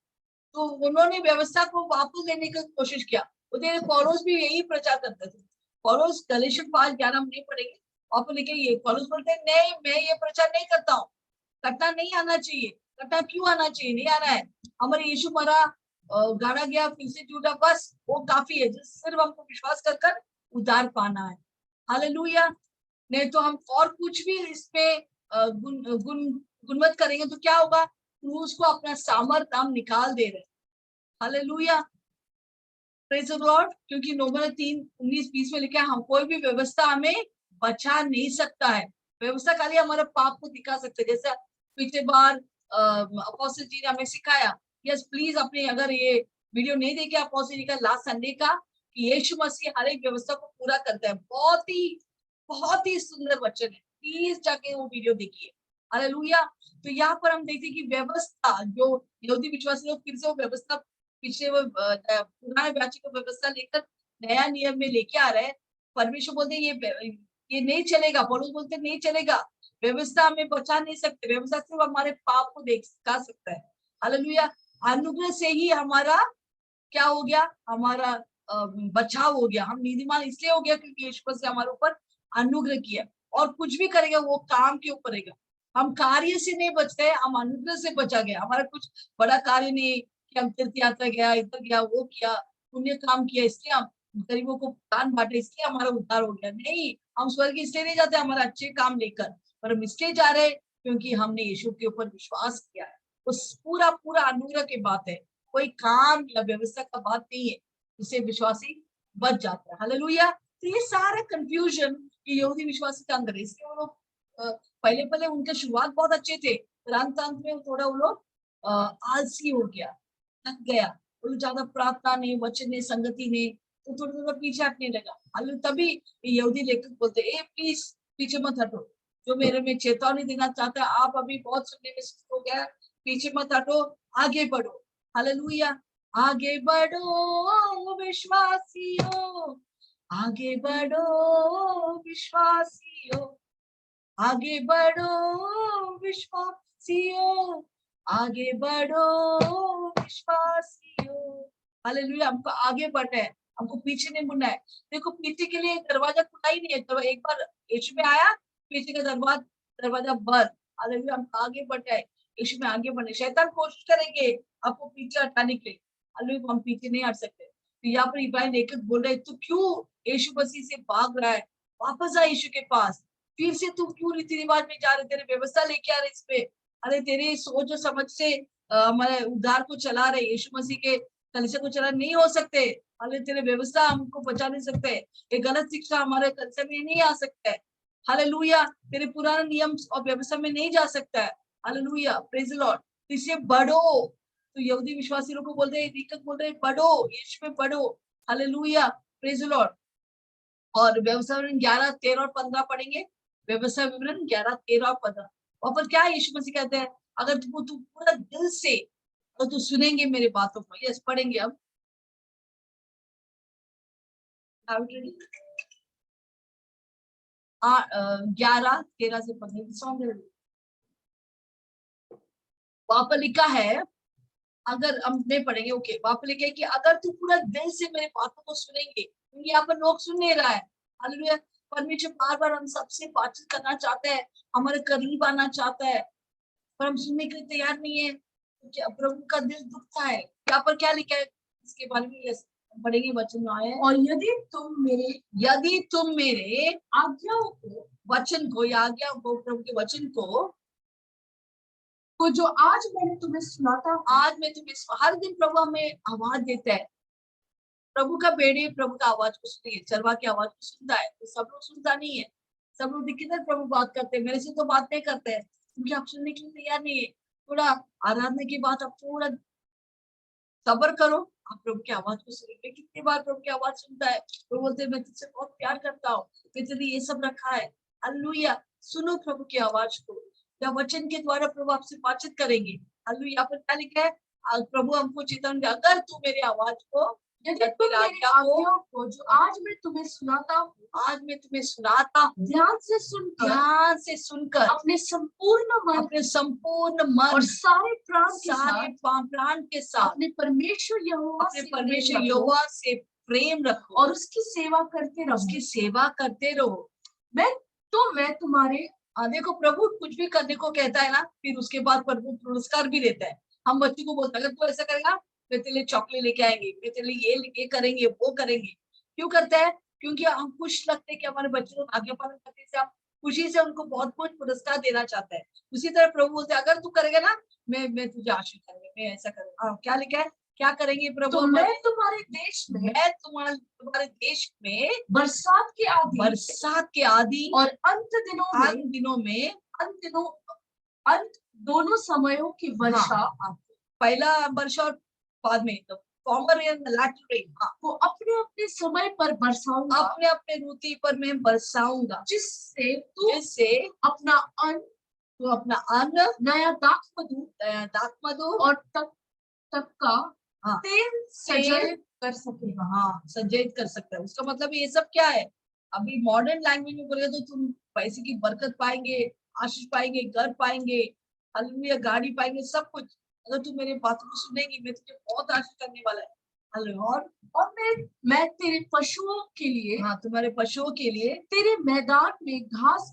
A: तो उन्होंने व्यवस्था को वापस लेने की कोशिश किया। पौलुस भी यही प्रचार करते थे। पौलुस गलातियों 5:11 हम नहीं पढ़ेंगे, आप लिखे, ये पौलुस बोलते हैं नहीं, मैं ये प्रचार नहीं करता हूँ, कटना नहीं आना चाहिए। कटना क्यों आना चाहिए? नहीं आना है। हमारे यीशु मरा, गाड़ा गया, फिर से जुड़ा, बस वो काफी है। सिर्फ हमको विश्वास कर उद्धार पाना है। हालेलुया। नहीं तो हम और कुछ भी इसपे गुणवत करेंगे तो क्या होगा? क्रूस को अपना सामर्थ हम निकाल दे रहे हैं। हालेलुया। Praise the Lord. क्योंकि नोबल 3:19-20 में लिखा है, हम कोई भी व्यवस्था हमें बचा नहीं सकता है। व्यवस्था खाली हमारे पाप को दिखा सकते है। जैसा पिछले बार अपोस्टल जी ने हमें सिखाया। यस प्लीज, अपने अगर ये वीडियो नहीं देखे अपोस्टल जी का लास्ट संडे का, कि यीशु मसीह हर एक व्यवस्था को पूरा करता है, बहुत ही सुंदर वचन है। प्लीज जाके वो वीडियो देखिए। हालेलुया। तो यहाँ पर हम देखते हैं कि व्यवस्था जो यहूदी विश्वासी लोग फिर से वो व्यवस्था पिछले वो पुराने बैच की व्यवस्था लेकर नया नियम में लेके आ रहे हैं। परमेश्वर बोलते हैं ये नहीं चलेगा। पौलुस बोलते नहीं चलेगा, व्यवस्था हमें बचा नहीं सकते, व्यवस्था सिर्फ हमारे पाप को दिखा सकता है। हालेलुया। अनुग्रह से ही हमारा क्या हो गया? हमारा बचाव हो गया। हम नीतिमान इसलिए हो गया क्योंकि यीशु मसीह हमारे ऊपर अनुग्रह किया। और कुछ भी करेगा वो काम के ऊपर रहेगा। हम कार्य से नहीं बच गए, हम अनुग्रह से बचा गया। हमारा कुछ बड़ा कार्य नहीं कि हम तीर्थ यात्रा गया, इधर गया, वो किया, पुण्य काम किया, इसलिए हम गरीबों को दान बांटे, इसलिए हमारा उद्धार हो गया। नहीं, हम स्वर्ग इसलिए नहीं जाते हमारा अच्छे काम लेकर, पर हम इसलिए जा रहे क्योंकि हमने यीशु के ऊपर विश्वास किया है। उस पूरा पूरा अनुग्रह की बात है, कोई काम या व्यवस्था का बात नहीं है, जिससे विश्वासी बच जाता है। हालेलुया। तो ये सारा कंफ्यूजन ये यहूदी विश्वासी का अंदर है। इसलिए वो लोग पहले उनके शुरुआत बहुत अच्छे थे, अंत में थोड़ा वो लोग आलसी हो गया, थक गया। वो लोग ज्यादा प्रार्थना नहीं, वचन नहीं, संगति नहीं, तो थोड़ा थोड़ा पीछे हटने लगा। हालेलुया। तभी यहूदी लेखक बोलते ए प्लीज पीछे मत हटो, जो मेरे में चेतावनी देना चाहता है, आप अभी बहुत सुनने में सुस्त हो गया, पीछे मत हटो, आगे बढ़ो। हालेलुया। आगे बढ़ो विश्वासियों, आगे बढ़ो विश्वासियों, आगे बढ़ो विश्वासियों, आगे बढ़ो विश्वासियों। हालेलुया। हमको आगे बढ़ना है, हमको पीछे नहीं मुड़ना है। देखो पीछे के लिए दरवाजा खुला ही नहीं है, तो एक बार यीशु में आया, पीछे का दरवाजा बंद। हालेलुया। हमको आगे बढ़ना है, यीशु में आगे बढ़ना है। शैतान कोशिश करेंगे आपको पीछे हटाने के लिए, हालेलुया, हम पीछे नहीं हट सकते। तो यहाँ पर इब्राहिम लेखक बोल रहे, तू क्यों यीशु मसीह से भाग रहा है? वापस आ यीशु के पास। फिर से तू क्यों रीति रिवाज में जा रहे? तेरे व्यवस्था लेके आ रहे इस पे, अरे तेरे सोच और समझ से हमारे उद्धार को चला रहे, यीशु मसीह के कलीसिया को चला नहीं हो सकते। अरे तेरे व्यवस्था हमको बचा नहीं सकते, ये गलत शिक्षा हमारे कलीसिया में नहीं आ सकता है। हालेलुया। तेरे पुराने नियम और व्यवस्था में नहीं जा सकता है। हालेलुया। Praise the Lord. इससे बढ़ो। तो यहूदी विश्वासी लोग को बोलते हैं, लेखक बोल रहे हैं बढ़ो, यीशु में बढ़ो। हालेलुया। Praise the Lord. और व्यवसाय विवरण 11, 13 और 15 पढ़ेंगे। व्यवसाय विवरण 11, 13 और 15। वहां पर क्या यीशु मसीह कहते हैं? अगर तू पूरा दिल से और तू सुनेंगे मेरे बातों को। यस, पढ़ेंगे अब 11, 13 से 15 सॉन्ग। वहां पर लिखा है, अगर हम नहीं पढ़ेंगे, ओके, वहां पे लिखे कि अगर तू पूरा दिल से मेरे बातों को सुनेंगे, क्योंकि यहाँ पर लोग सुन नहीं रहा है। हालेलुया। परमेश्वर बार बार हम सबसे बातचीत करना चाहते हैं, हमारे करीब आना चाहता है, पर हम सुनने के लिए तैयार नहीं है। तो क्या प्रभु का दिल दुखता है। यहाँ पर क्या लिखा है इसके बारे में, ये पढ़ेंगे वचन में आया है।
B: और
A: यदि तुम मेरे
B: आज्ञाओं को
A: वचन को या आज्ञा को, प्रभु के वचन को
B: जो आज मैंने तुम्हें सुनाता हूँ,
A: आज मैं तुम्हें, हर दिन प्रभु हमें आवाज देता है। प्रभु का बेड़े प्रभु का आवाज को सुनिए, चरवा की आवाज को सुनता है। तो सब लोग सुनता नहीं है, सब लोग किधर प्रभु बात करते हैं, मेरे से तो बात नहीं करते हैं, क्योंकि आप सुनने के लिए तैयार नहीं है। थोड़ा आराधना की बात, आप थोड़ा सब्र करो, आप प्रभु की आवाज को सुनेंगे। कितनी बार प्रभु की आवाज सुनता है, वो बोलते हैं मैं तुझसे बहुत प्यार करता हूँ, मैं तेरे ये सब रखा है। हालेलुया। सुनो प्रभु की आवाज को, या वचन के द्वारा प्रभु आपसे बातचीत करेंगे। हालेलुया। यहाँ पर क्या लिखा है, आज प्रभु हमको चेतन, अगर तू मेरे आवाज को,
B: यदि तुम मेरी आज्ञाओं को जो आज मैं तुम्हें सुनाता हूँ, ध्यान से सुनकर अपने संपूर्ण मन और सारे प्राण के साथ अपने परमेश्वर
A: यहोवा से प्रेम रखो
B: और उसकी सेवा करते रहो। मैं तुम्हारे
A: देखो, प्रभु कुछ भी करने को कहता है ना, फिर उसके बाद प्रभु पुरस्कार भी देता है। हम बच्चों को बोलते हैं अगर तू ऐसा करेगा मैं तेरे लिए चॉकलेट लेके आएंगे, मैं तेरे लिए ये करेंगे, वो करेंगे। क्यों करता है? क्योंकि हम खुश लगते हैं कि हमारे बच्चों को आज्ञा पालन करने से हम खुशी से उनको बहुत कुछ पुरस्कार देना चाहता है। उसी तरह प्रभु बोलते हैं अगर तू करेगा ना, मैं तुझे आशीष करूंगा, मैं ऐसा करूंगा। क्या लिखा है, क्या करेंगे प्रभु?
B: तो मैं तुम्हारे देश में बरसात के आदि और अंत दोनों समयों की वर्षा,
A: पहला वर्षा और बाद में तो फॉर्मर रेन, लैटर रेन,
B: वो अपने अपने समय पर बरसाऊंगा,
A: अपने अपने ऋतु पर मैं बरसाऊंगा,
B: जिससे अपना अन्न, नया दाखमधु और तक का तेल संचयित कर सकेगा।
A: संचयित कर सकता है। उसका मतलब ये सब क्या है? अभी मॉडर्न लैंग्वेज में बोले तो तुम पैसे की बरकत पाएंगे, आशीष पाएंगे, घर पाएंगे, हालेलुया, गाड़ी पाएंगे, सब कुछ। अगर तुम मेरे बातों को सुनेगी, मैं तुझे बहुत आशीष करने वाला है।
B: और मैं तेरे पशुओं के लिए,
A: तुम्हारे पशुओं के लिए
B: तेरे मैदान में घास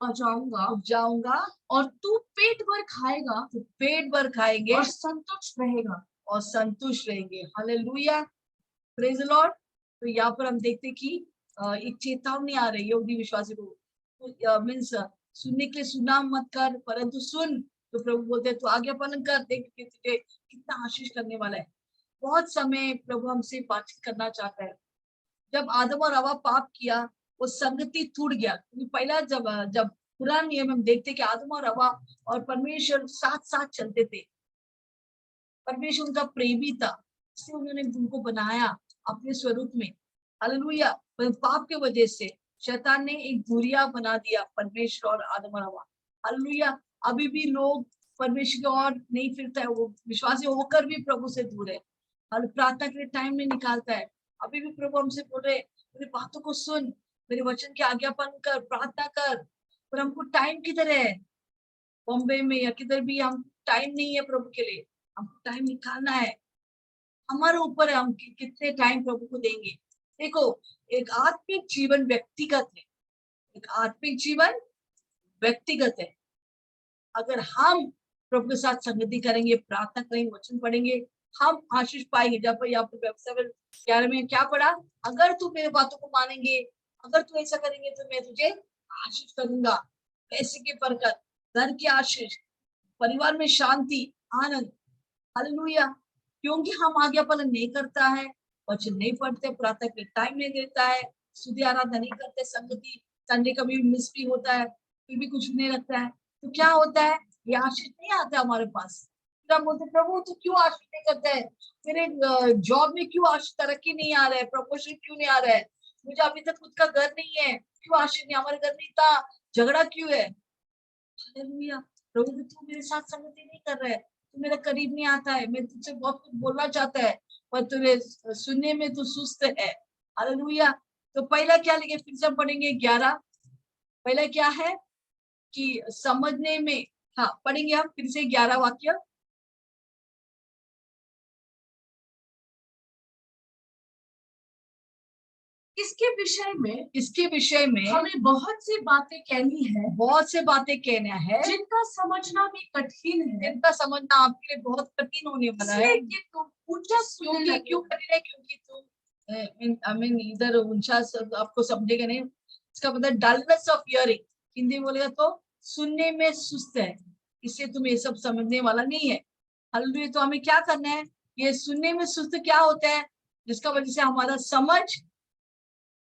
A: उपजाऊंगा
B: और तू पेट भर खाएंगे और
A: संतुष्ट रहेंगे। Hallelujah, praise the Lord. तो यहाँ पर हम देखते कि एक चेतावनी आ रही है यहूदी विश्वासी को, मीन्स सुनने के लिए सुना मत कर, परंतु सुन। तो प्रभु बोलते हैं तू आज्ञा पालन कर, देख तुझे कितना आशीष करने वाला है। बहुत समय प्रभु हमसे बातचीत करना चाहता है। जब आदम और हवा पाप किया, वो संगति टूट गया। पहला जब पुराने नियम हम देखते कि आदम और हवा और परमेश्वर साथ साथ चलते थे। परमेश्वर उनका प्रेमी था, इसलिए उन्होंने उनको बनाया अपने स्वरूप में। हालेलुया। पर पाप के वजह से शैतान ने एक दूरिया बना दिया परमेश्वर और आदम और हवा। हालेलुया। अभी भी लोग परमेश्वर की ओर नहीं फिरता है, वो विश्वासी होकर भी प्रभु से दूर है और प्रार्थना के लिए टाइम नहीं निकालता है। अभी भी प्रभु हमसे बोल रहे मेरी बातों को सुन, मेरे वचन की आज्ञापन कर, प्रार्थना कर। पर हमको टाइम किधर है? बॉम्बे में या किधर भी हम टाइम नहीं है प्रभु के लिए। हमको टाइम निकालना है, हमारे ऊपर है हम कितने टाइम प्रभु को देंगे। देखो, एक आत्मिक जीवन व्यक्तिगत है, एक आत्मिक जीवन व्यक्तिगत है। अगर हम प्रभु के साथ संगति करेंगे, प्रार्थना करेंगे, वचन पढ़ेंगे, हम आशीष पाएंगे। जब यहाँ पर व्यवसाय 11 में क्या पढ़ा, अगर तू मेरे बातों को मानेंगे, अगर तू ऐसा करेंगे तो मैं तुझे आशीष करूंगा। पैसे की बरकत, घर की आशीष, परिवार में शांति, आनंद। हालेलुया। क्योंकि हम आज्ञा पालन नहीं करता है, वचन नहीं पढ़ते, प्रार्थना के टाइम नहीं देता है, स्तुति आराधना नहीं करते, संगति संडे कभी मिस भी होता है, फिर भी कुछ नहीं रखता है, तो क्या होता है? ये आशीष नहीं आता हमारे पास। फिर हम बोलते प्रभु तो क्यों आशीष नहीं करता है? मेरे जॉब में क्यों आशीष, तरक्की नहीं आ रहा है, प्रमोशन क्यों नहीं आ रहा है, मुझे अभी तक खुद का घर नहीं है, क्यों आशीष नहीं? हमारे घर में इतना झगड़ा क्यों है? हालेलुया। प्रभु तू मेरे साथ संगति नहीं कर रहा है, तू मेरे करीब नहीं आता है, मैं तुझसे बहुत कुछ बोलना चाहता है पर तुझे सुनने में तू सुस्त है। हालेलुया। तो पहला क्या लिखे, फिर से पढ़ेंगे 11। पहला क्या है कि समझने में, हाँ पढ़ेंगे हम फिर से 11 वाक्य।
B: इसके विषय में
A: हमें बहुत सी बातें कहनी है,
B: बहुत से बातें कहना है
A: जिनका समझना भी कठिन है,
B: जिनका समझना आपके लिए बहुत कठिन होने वाला है।
A: इसलिए कि तुम ऊंचा सुनने
B: क्योंकि
A: लगे
B: क्यों
A: हो।
B: कठिन है? क्योंकि तुम आई मीन इधर ऊंचा आपको समझेगा नहीं। इसका मतलब डलनेस ऑफ हियरिंग, हिंदी बोलेगा तो सुनने में सुस्त है, इससे तुम ये सब समझने वाला नहीं है। हालेलुया। तो हमें क्या करना है? ये सुनने में सुस्त क्या होता है? जिसका वजह से हमारा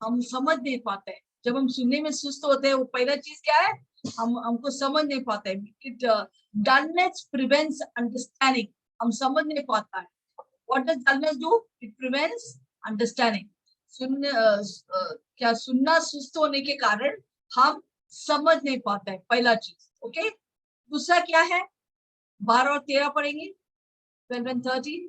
B: हम समझ नहीं पाते हैं। जब हम सुनने में सुस्त होते हैं, वो पहला चीज क्या है? हमको समझ नहीं पाते हैं। It dullness prevents understanding. हम समझ नहीं पाता है। What does dullness do? It prevents understanding. क्या सुनना सुस्त होने के कारण हम समझ नहीं पाते हैं, पहला चीज। ओके। दूसरा क्या है? 12 और 13 पढ़ेंगे, 12 and 13।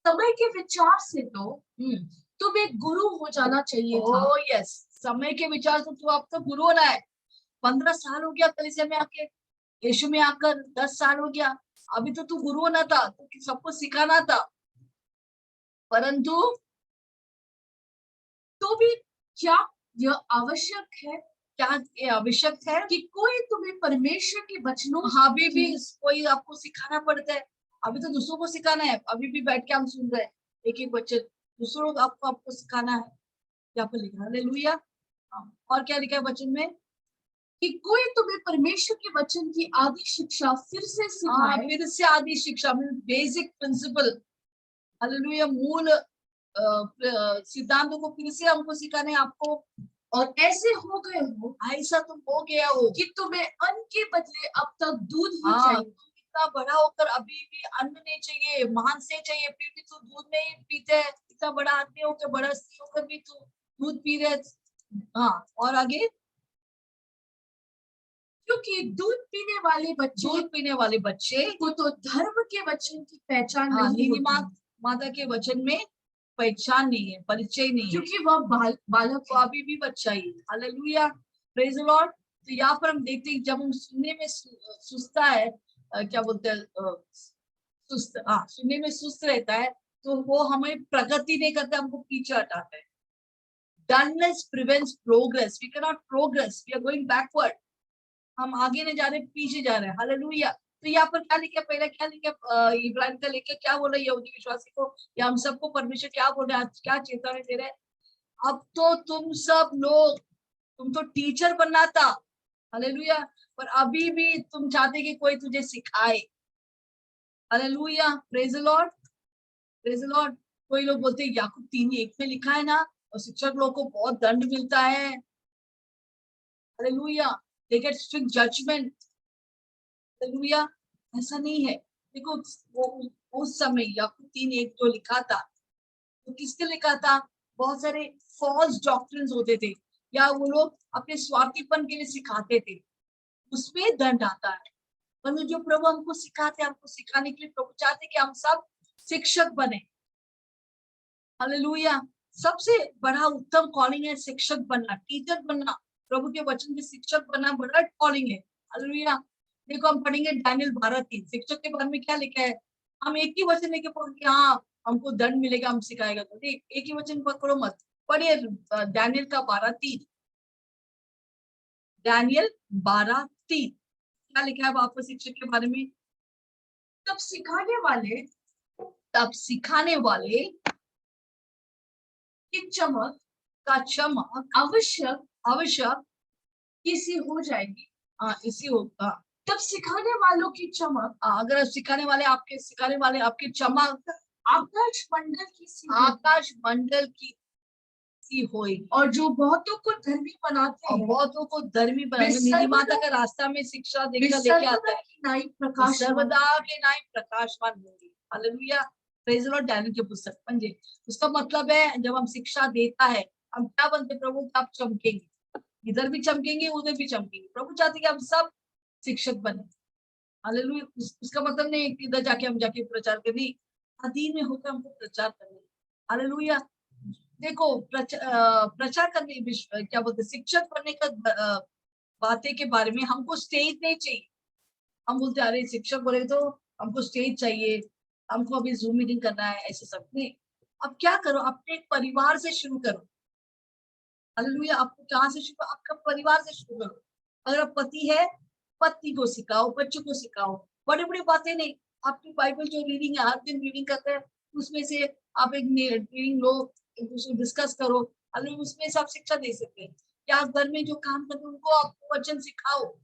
A: समय के विचार से तो तुम एक गुरु हो जाना चाहिए था।
B: ओह यस, समय के विचार से तो आप तो गुरु होना है। 15 साल हो गया कलीसिया में आके, यीशु में आकर 10 साल हो गया। अभी तो तू गुरु होना था, तो सबको सिखाना था। परंतु
A: तो भी क्या यह आवश्यक है
B: क्या ये आवश्यक है
A: कि कोई तुम्हें परमेश्वर के वचनों
B: अभी भी कोई आपको सिखाना पड़ता है? अभी तो दूसरों को सिखाना है। अभी भी बैठ के हम सुन रहे हैं एक एक बच्चे, दूसरों को आपको सिखाना है। यहाँ पर लिखा है हालेलुया। और क्या लिखा है वचन में?
A: कि कोई तुम्हें परमेश्वर के वचन की आदि शिक्षा फिर से सिखाए।
B: फिर से आदि शिक्षा में बेसिक प्रिंसिपल, हालेलुया, मूल सिद्धांतों को फिर से हमको सिखाने हैं आपको।
A: और ऐसे हो गए हो
B: ऐसा तुम हो गया हो
A: कि तुम्हें अन्न के बदले अब तक दूध ही
B: हाँ,
A: चाहिए।
B: तुम इतना बड़ा होकर अभी भी अन्न नहीं चाहिए, मांस नहीं चाहिए, फिर भी तू दूध नहीं पीते। इतना बड़ा आदमी होकर, बड़ा स्त्री होकर भी तू दूध पी रहे। हाँ, और आगे?
A: क्योंकि दूध पीने वाले बच्चे को तो धर्म के वचन की पहचान नहीं
B: नीति
A: होती,
B: माता के वचन में पहचान नहीं है, परिचय नहीं है,
A: क्योंकि वह बालक
B: तो अभी भी बच्चा ही। हालेलुया, प्रेज द लॉर्ड। तो यहाँ पर हम देखते हैं जब हम सुनने में सुस्ता है, क्या बोलते हैं, सुस्त, हाँ, सुनने में सुस्त रहता है, तो वो हमें प्रगति नहीं करता, हमको पीछे हटाता है। Dullness prevents progress. We can not progress, we are going backward. हम आगे नहीं जा रहे, पीछे जा रहे हैं। हालेलुया। तो यहाँ पर क्या लिखा? पहले क्या लिखा? इब्राहिम का लेके क्या बोल रहे हैं यहूदी विश्वासी को, या हम सबको परमेश्वर क्या बोल रहे हैं, क्या चेतावनी दे रहे हैं? अब तो तुम सब लोग, तुम तो टीचर बनना था, हालेलुया, पर अभी भी तुम चाहते कि कोई तुझे सिखाए। Hallelujah, praise the Lord, praise the Lord. कोई लोग बोलते हैं याकूब 3:1 में लिखा है ना, और शिक्षक लोग को बहुत दंड मिलता है। Hallelujah, they get strict judgement. Hallelujah, ऐसा नहीं है। देखो, वो उस समय याकूब 3:1 जो लिखा था, तो किसने लिखा था? बहुत सारे फॉल्स डॉक्ट्रिन्स होते थे, या वो लोग अपने स्वार्थीपन के लिए सिखाते थे, उसमें दंड आता है। पर जो प्रभु हमको सिखाते, हमको सिखाने के लिए प्रभु चाहते कि हम सब शिक्षक बने। हालेलुया, सबसे बड़ा उत्तम कॉलिंग है शिक्षक बनना, टीचर बनना। प्रभु के वचन के शिक्षक बनना बड़ा कॉलिंग है। हालेलुया। देखो, हम पढ़ेंगे डैनियल 12:3, शिक्षक के बारे में क्या लिखा है? हम एक ही वचन लेके पढ़ेंगे, हाँ हमको दंड मिलेगा, हम सिखाएगा, तो एक ही वचन पकड़ो मत, पढ़िए डैनियल का 12:3। डैनियल 12:3 क्या लिखा है आपको शिक्षक के बारे में?
A: तब सिखाने वाले की चमक
B: का चमक
A: आवश्यक किसी हो जाएगी।
B: इसी होगा।
A: तब सिखाने वालों की चमक,
B: अगर सिखाने वाले आपके चमक
A: आकाश
B: मंडल की सी होई,
A: और जो बहुतों को धर्मी बनाते
B: और
A: हैं,
B: बहुतों को धर्मी बनाते, नीति माता का रास्ता में शिक्षा देकर लेके आता है, सर्वदा के नाई प्रकाशवान होंगे। Hallelujah, praise the Lord. Daniel की पुस्तक समझे, उसका मतलब है जब हम शिक्षा देता है, हम क्या बनते? प्रभु आप चमकेंगे, इधर भी चमकेंगे, उधर भी चमकेंगे। प्रभु चाहते कि हम सब शिक्षक बने। हालेलुया। उसका मतलब नहीं है कि इधर जाके हम जाके प्रचार करें, अधीन में होकर हमको प्रचार करना। हालेलुया। देखो, प्रचार करने, क्या बोलते, शिक्षक बनने का बातें के बारे में हमको स्टेज नहीं चाहिए। हम बोलते अरे शिक्षक बोले तो हमको स्टेज चाहिए, हमको अभी जूम मीटिंग करना है, ऐसे सब नहीं। अब क्या करो, अपने परिवार से शुरू करो। हालेलुया। आपको कहाँ से शुरू, आपका परिवार से शुरू करो। अगर आप पति है, पत्नी को सिखाओ, बच्चों को सिखाओ। बड़ी बड़ी बातें नहीं, आपकी बाइबल जो रीडिंग है, हर दिन रीडिंग करते हैं, उसमें से आप एक रीडिंग लो, एक दूसरे को डिस्कस करो। हालेलुया, उसमें से आप शिक्षा दे सकते हैं। या आप घर में जो काम करते हैं उनको आप वचन सिखाओ।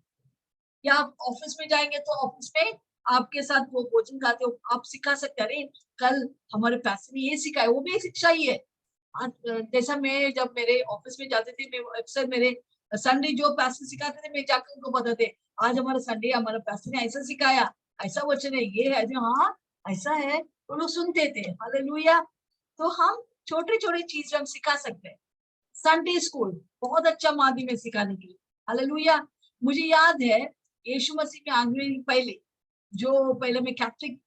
B: या आप ऑफिस में जाएंगे तो ऑफिस में आपके साथ वो कोचिंग खाते हो, आप सिखा सकते हैं। अरे कल हमारे पैसे ने ये सिखाया, वो भी एक शिक्षा ही है। जैसा मैं जब मेरे ऑफिस में जाते थे, मैं अक्सर मेरे संडे जो पैसे सिखाते थे, मैं जाकर उनको बताते, आज हमारा संडे, हमारा पैसे ने ऐसा सिखाया, ऐसा वचन है, ये है जो, हाँ ऐसा है, तो लोग सुनते थे। हालेलुया। तो हम छोटे छोटे चीज हम सिखा सकते हैं। संडे स्कूल बहुत अच्छा माध्यम है सिखाने के लिए। हालेलुया। मुझे याद है यीशु मसीह में आने पहले, जो पहले मैं कैथलिक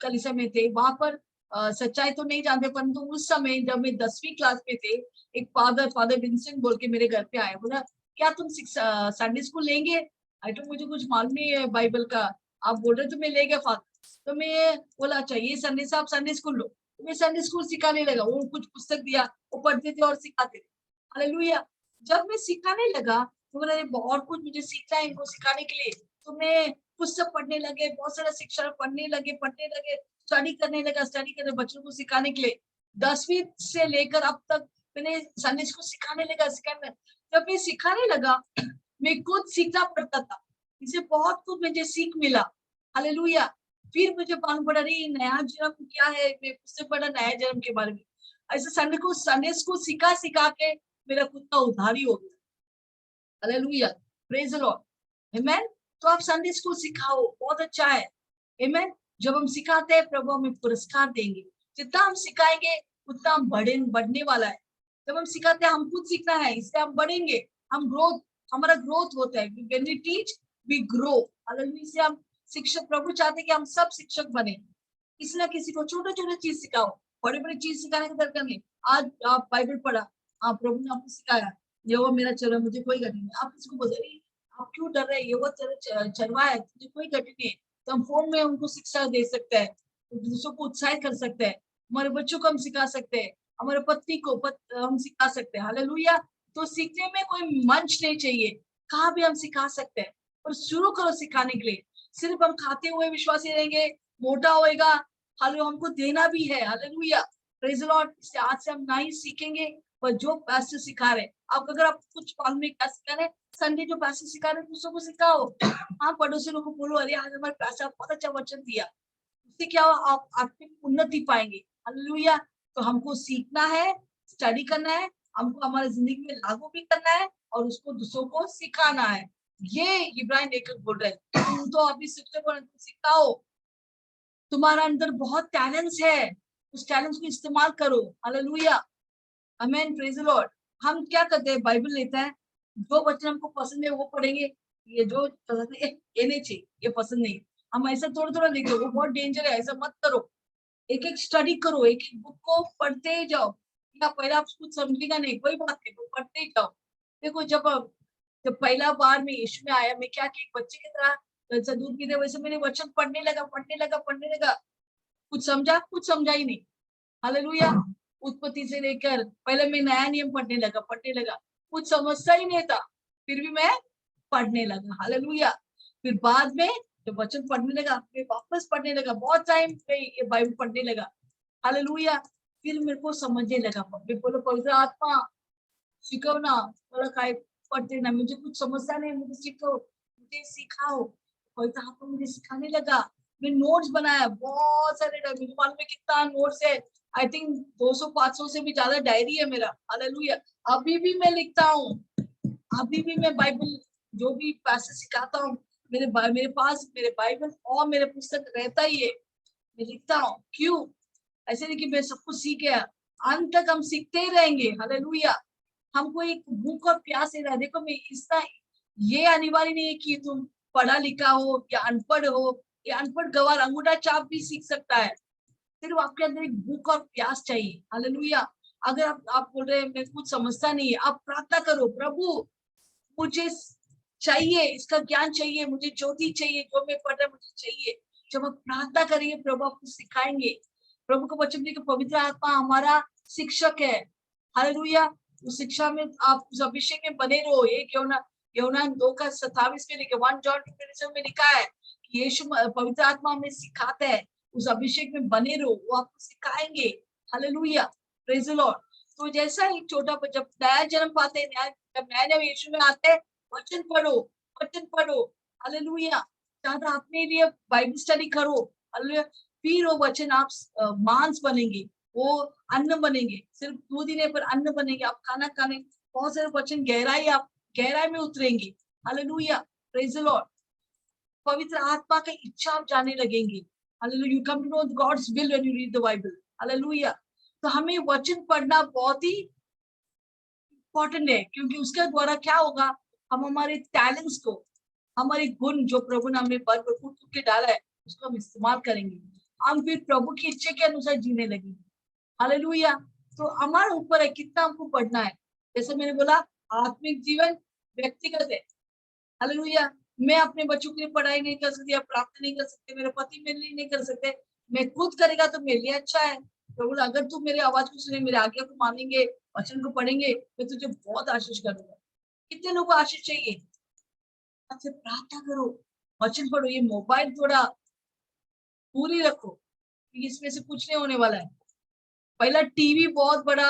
B: कलीसिया में थे, वहां पर सच्चाई तो नहीं जानते, परंतु उस समय जब मैं 10वीं क्लास में थे, एक फादर विंसेंट बोल के मेरे घर पे आए, बोला क्या तुम संडे स्कूल लेंगे? आई तो मुझे कुछ मालूम नहीं है बाइबल का, आप बोल रहे तो मैं ले गया फादर। तो मैं बोला अच्छा ये संडे से आप संडे स्कूल लो, तो मैं संडे स्कूल सिखाने लगा। वो कुछ पुस्तक दिया, वो पढ़ते थे और सिखाते थे। हालेलुया। जब मैं सिखाने लगा तो बोला बहुत कुछ मुझे सीखना है इनको सिखाने के लिए, तो मैं पुस्तक पढ़ने लगे, बहुत सारा शिक्षा पढ़ने लगे, स्टडी करने बच्चों को सिखाने के लिए। 10वीं से लेकर अब तक मैंने संडे को सिखाने। जब मैं सिखाने लगा, मैं खुद सीखना पड़ता था, इसे बहुत कुछ मुझे सीख मिला। हालेलुया। फिर मुझे मालूम पड़ा रही नया जन्म क्या है, मैं पुस्तक पढ़ा नया जन्म के बारे में। ऐसे संडे को सिखा सिखा के मेरा खुद का उद्धार हो गया। हालेलुया, प्रेज द लॉर्ड, आमेन। तो आप संडे स्कूल सिखाओ, बहुत अच्छा है, आमेन। जब हम सिखाते हैं प्रभु हमें पुरस्कार देंगे। जितना हम सिखाएंगे उतना हम बढ़ने वाला है। जब हम सिखाते हैं, हम खुद सीखना है, इससे हम बढ़ेंगे, हम ग्रोथ, हमारा ग्रोथ होता है। When we teach we grow. Hallelujah. इससे हम शिक्षक, प्रभु चाहते हैं कि हम सब शिक्षक बने। किसी ना किसी को छोटे छोटे चीज सिखाओ, बड़ी बड़ी चीज सिखाने की दरकार नहीं। आज आप बाइबल पढ़ा, आप प्रभु ने आपको सिखाया, ये वो मेरा चलो, मुझे कोई घटी नहीं। आप किसी को बोल रहे आप क्यों डर रहे हैं, ये वो चलवा है, तुझे कोई घटी नहीं है, तो हम फोन में उनको शिक्षा दे सकते हैं, दूसरों को उत्साहित कर सकते हैं, हमारे बच्चों को हम सिखा सकते हैं, हमारे पत्नी को हम सिखा सकते हैं। हालेलुया। तो सीखने में कोई मंच नहीं चाहिए, कहाँ भी हम सिखा सकते हैं। और शुरू करो सिखाने के लिए। सिर्फ हम खाते हुए विश्वासी रहेंगे, मोटा होएगा, हालेलुया, हमको देना भी है। Hallelujah, praise the Lord. इससे आज से हम ना ही सीखेंगे, पर जो पैसे सिखा रहे, आप अगर आप कुछ मालूम नहीं क्या सिखा रहे, संडे जो पैसे सिखा रहे दूसरों को सिखाओ। हाँ, पड़ोसी लोगों को बोलो, अरे आज हमारे पैसा बहुत अच्छा वचन दिया, उससे क्या हो, आप आत्मिक उन्नति पाएंगे। हालेलुया। तो हमको सीखना है, स्टडी करना है, हमको हमारे जिंदगी में लागू भी करना है, और उसको दूसरों को सिखाना है। ये इब्राहिम लेखक बोल रहे हैं, तुम तो अभी शिक्षक हो, सिखाओ, तुम्हारा अंदर बहुत टैलेंट्स है, उस टैलेंट्स को इस्तेमाल करो। Hallelujah, amen, praise the Lord. हम क्या करते हैं, बाइबल लेते हैं, जो वचन हमको पसंद है वो पढ़ेंगे, ये जो पसंद है ये नहीं चाहिए, ये पसंद नहीं, हम ऐसा थोड़ा थोड़ा लिखे, वो बहुत डेंजर है, ऐसा मत करो। एक एक स्टडी करो, एक एक बुक को पढ़ते ही जाओ। या पहला आप कुछ समझेगा नहीं, कोई बात नहीं, वो पढ़ते ही जाओ। देखो, जब जब पहला बार मैं यीशु में आया, मैं क्या कि बच्चे की तरह जैसे दूध पीते वैसे मैंने वचन पढ़ने लगा। कुछ समझा ही नहीं। हालेलुया। उत्पत्ति से लेकर पहले मैं नया नियम पढ़ने लगा, कुछ समझता ही नहीं था, फिर भी मैं पढ़ने लगा। हालेलुया। फिर बाद में जब वचन पढ़ने लगा, मैं वापस पढ़ने लगा, बहुत टाइम पे ये बाइबल पढ़ने लगा। हालेलुया। फिर मेरे को समझने लगा, मैं बोला पवित्र आत्मा शिकवना, बोला काय पढ़ते ना, मुझे कुछ समझता नहीं, मुझे सिखाओ। पवित्र आत्मा मुझे सिखाने लगा। मैं नोट्स बनाया, बहुत सारे, मुझे मालूम है कितना नोट्स है, आई थिंक 200-500 से भी ज्यादा डायरी है मेरा। हालेलुया। अभी भी मैं लिखता हूँ, अभी भी मैं बाइबल जो भी पैसे सिखाता हूँ, मेरे पास मेरे बाइबल और मेरे पुस्तक रहता ही है, मैं लिखता हूँ। क्यों? ऐसे नहीं कि मैं सब कुछ सीख गया, अंत तक हम सीखते ही रहेंगे। हालेलुया। हमको एक भूख और प्यास है। देखो, मैं इसका ये अनिवार्य नहीं है कि तुम पढ़ा लिखा हो या अनपढ़ हो, या अनपढ़ गवार अंगूठा छाप भी सीख सकता है। सिर्फ आपके अंदर एक भूख और प्यास चाहिए। हालेलुया। अगर आप बोल रहे हैं मैं कुछ समझता नहीं है, आप प्रार्थना करो, प्रभु मुझे चाहिए, इसका ज्ञान चाहिए, मुझे ज्योति चाहिए, जो मैं पढ़ रहा मुझे चाहिए। जब आप प्रार्थना करेंगे प्रभु आपको सिखाएंगे। प्रभु को वचन कि पवित्र आत्मा हमारा शिक्षक है। हालेलुया। उस शिक्षा में आप उस अभिषेक में बने रहो। ये यूहन्ना 2:27 में लिखा, 1 जॉन 2:27 में लिखा है कि यीशु पवित्र आत्मा हमें सिखाता है। उस अभिषेक में बने रहो, वो आपको सिखाएंगे। Hallelujah, praise the Lord. तो जैसा एक छोटा जब नया जन्म पाते हैं, जब नया यीशु में आते हैं, वचन पढ़ो, वचन पढ़ो। हालेलुया। ज्यादा अपने लिए बाइबल स्टडी करो। हालेलुया। फिर वो वचन आप मांस बनेंगे, वो अन्न बनेंगे। सिर्फ दूध ही नहीं पर अन्न बनेंगे। आप खाना खाने बहुत सारे वचन आप गहराई में उतरेंगे। Hallelujah, praise the Lord. पवित्र आत्मा की इच्छा आप जानने लगेंगे। Hallelujah, you come to know God's will when you read the Bible. Hallelujah. तो हमें वचन पढ़ना बहुत ही इंपॉर्टेंट है, क्योंकि उसके द्वारा क्या होगा, हम हमारे टैलेंट्स को, हमारे गुण जो प्रभु ने हमें भरपूर के डाला है, उसको हम इस्तेमाल करेंगे। हम फिर प्रभु की इच्छा के अनुसार जीने लगेंगे। हालेलुया। तो हमारे ऊपर है कितना हमको पढ़ना है। जैसे मैंने बोला, आत्मिक जीवन व्यक्तिगत है। हालेलुया। मैं अपने बच्चों के लिए पढ़ाई नहीं कर सकती, प्रार्थना नहीं कर सकते, मेरे पति मेरे लिए नहीं कर सकते। मैं खुद करेगा तो मेरे लिए अच्छा है। तो बोला, अगर तू मेरी आवाज को सुने, मेरे आज्ञा को मानेंगे, वचन को पढ़ेंगे, तो तुझे बहुत आशीष करूंगा। कितने लोगों को आशीष चाहिए? आपसे प्रार्थना करो, वचन पढ़ो। ये मोबाइल थोड़ा दूर ही रखो, इसमें से कुछ नहीं होने वाला है। पहला टीवी बहुत बड़ा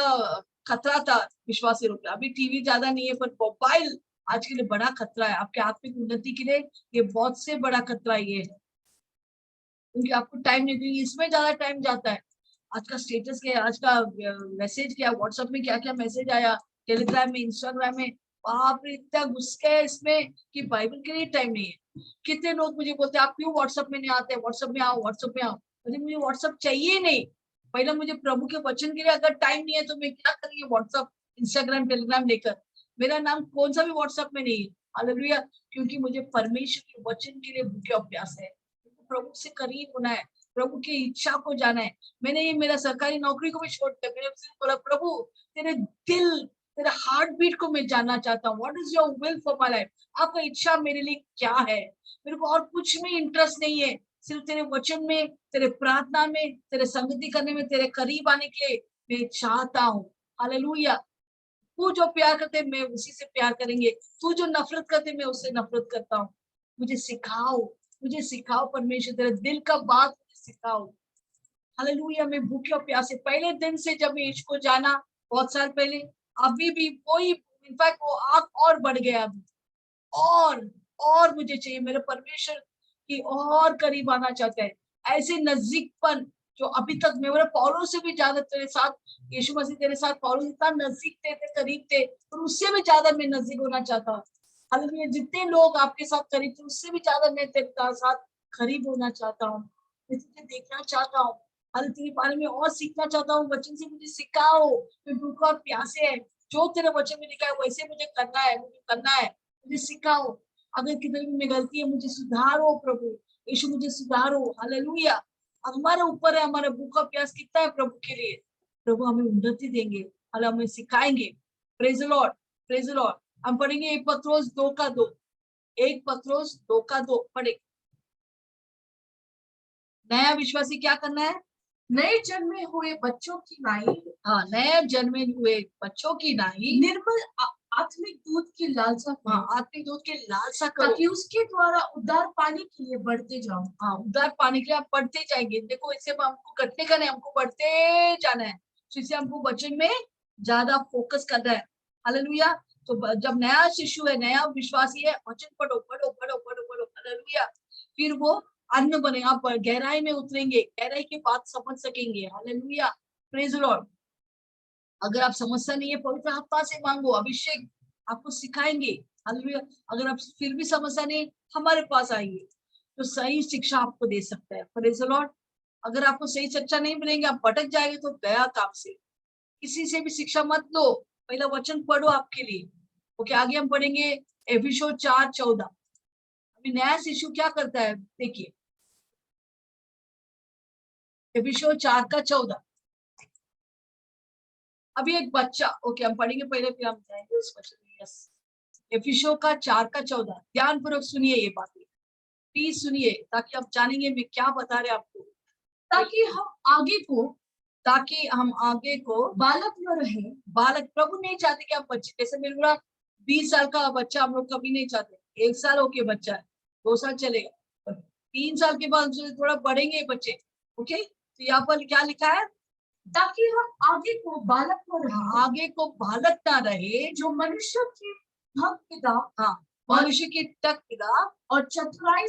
B: खतरा था विश्वासी लोग, अभी टीवी ज्यादा नहीं है, पर मोबाइल आज के लिए बड़ा खतरा है। आपके आत्मिक उन्नति के लिए ये बहुत से बड़ा खतरा ये है, क्योंकि आपको टाइम नहीं, क्योंकि इसमें ज्यादा टाइम जाता है। आज का स्टेटस क्या है, आज का मैसेज क्या, व्हाट्सएप में क्या क्या मैसेज आया, टेलीग्राम में, इंस्टाग्राम में, बाप रे इतना घुस गए इसमें कि बाइबल के लिए टाइम नहीं है। कितने लोग मुझे बोलते हैं, आप क्यों व्हाट्सएप में नहीं आते, व्हाट्सएप में आओ, व्हाट्सएप में आओ। मुझे व्हाट्सएप चाहिए नहीं। पहले मुझे प्रभु के वचन के लिए अगर टाइम नहीं है तो मैं क्या करूँगी व्हाट्सएप, इंस्टाग्राम, टेलीग्राम लेकर। मेरा नाम कौन सा भी व्हाट्सएप में नहीं है। हालेलुया। क्योंकि मुझे परमेश्वर के वचन के लिए भूखे और प्यास है, प्रभु से करीब होना है, प्रभु की इच्छा को जाना है। मैंने ये मेरा सरकारी नौकरी को भी छोड़ दिया। मैंने बोला, प्रभु तेरे दिल, तेरे हार्ट बीट को मैं जानना चाहता हूँ। What is your will for my life? आपका इच्छा मेरे लिए क्या है? मेरे को और कुछ में इंटरेस्ट नहीं है, सिर्फ तेरे वचन में, तेरे प्रार्थना में, तेरे संगति करने में, तेरे करीब आने के लिए मैं चाहता हूँ। हालेलुया। तू जो प्यार करते मैं उसी से प्यार करेंगे, तू जो नफरत करते मैं उससे नफरत करता हूँ। मुझे सिखाओ, मुझे सिखाओ परमेश्वर, तेरे दिल का बात मुझे सिखाओ। हालेलुया। मैं भूखे और प्यासे पहले दिन से जब मैं यीशु को जाना, बहुत साल पहले, अभी भी वही, इनफैक्ट वो आग और बढ़ गया अभी। और मुझे चाहिए, मेरे परमेश्वर की और करीब आना चाहता है। ऐसे नजदीकपन जो अभी तक मैं बोला, पौलुस से भी ज्यादा तेरे साथ, यीशु मसीह तेरे साथ, पौलुस इतना नजदीक थे, करीब थे, और उससे भी ज्यादा मैं नजदीक होना चाहता हूँ। हालेलुया। जितने लोग आपके साथ करीब थे, उससे भी ज्यादा मैं तेरे साथ करीब होना चाहता हूँ। मैं तुझे देखना चाहता हूँ। हालेलुया। तेरे बारे में और सीखना चाहता हूँ। वचन से मुझे सिखाओ। मैं भूखा और प्यासे है, जो तेरे वचन में लिखा है वैसे मुझे करना है, मुझे करना है। मुझे सिखाओ। अगर किधर भी गलती है मुझे सुधारो प्रभु यीशु, मुझे सुधारो। हालेलुया। अब हमारे ऊपर है, हमारा भूखा प्यास कितना है प्रभु के लिए। प्रभु हमें उन्नति देंगे, हमें सिखाएंगे। Praise the Lord, praise the Lord. हम पढ़ेंगे 1 पत्रोस 2:2। 1 पत्रोस 2:2 पढ़े। नया विश्वासी क्या करना है?
A: नए जन्मे हुए बच्चों की नाई,
B: हाँ, नए जन्मे हुए बच्चों की नाई
A: निर्मल आत्मिक दूध की लालसा करो।
B: हाँ, आत्मिक दूध की लालसा करो,
A: ताकि उसके द्वारा उद्धार पाने के लिए बढ़ते जाओ।
B: हाँ, उद्धार पाने के लिए आप बढ़ते जाएंगे। देखो, इससे हमको घटने का नहीं, हमको बढ़ते जाना है। तो इससे हमको वचन में ज्यादा फोकस करना है। हालेलुया। तो जब नया शिशु है, नया विश्वासी है, वचन पढ़ो पढ़ो पढ़ो पढ़ो पढ़ो। हालेलुया। फिर वो अन्न बने, आप गहराई में उतरेंगे, गहराई की बात समझ सकेंगे। Hallelujah, praise the Lord. अगर आप समस्या नहीं है, पवित्र आत्मा से मांगो, अभिषेक आपको सिखाएंगे। हालेलुया। अगर आप फिर भी समस्या नहीं, हमारे पास आइए, तो सही शिक्षा आपको दे सकता है। Praise the Lord. अगर आपको सही शिक्षा नहीं मिलेंगे, आप भटक जाएंगे, तो गया काम से। किसी से भी शिक्षा मत लो, पहला वचन पढ़ो आपके लिए। ओके, आगे हम पढ़ेंगे एफिसों 4:14। अभी नया शिशु क्या करता है देखिए, एफिसों 4:14। अभी एक बच्चा, ओके हम पढ़ेंगे पहले, फिर हम जाएंगे उस वचन में। यस, एफिसों 4:14। ध्यानपूर्वक सुनिए ये बातें। प्लीज सुनिए ताकि आप जानेंगे मैं क्या बता रहे आपको,
A: ताकि हम आगे को
B: बालक न रहे। बालक, प्रभु नहीं चाहते कि आप बच्चे, जैसे मेरे पूरा 20 साल का बच्चा हम लोग कभी नहीं चाहते। 1 साल होके बच्चा है, 2 साल चलेगा, पर 3 साल के बाद उनसे थोड़ा बढ़ेंगे बच्चे। ओके, तो यहाँ पर क्या लिखा है,
A: ताकि हम आगे को बालक न रहे,
B: आगे को बालक ना रहे,
A: जो मनुष्य के धन पिता
B: हाँ, मनुष्य के तक पिता
A: और चतुराई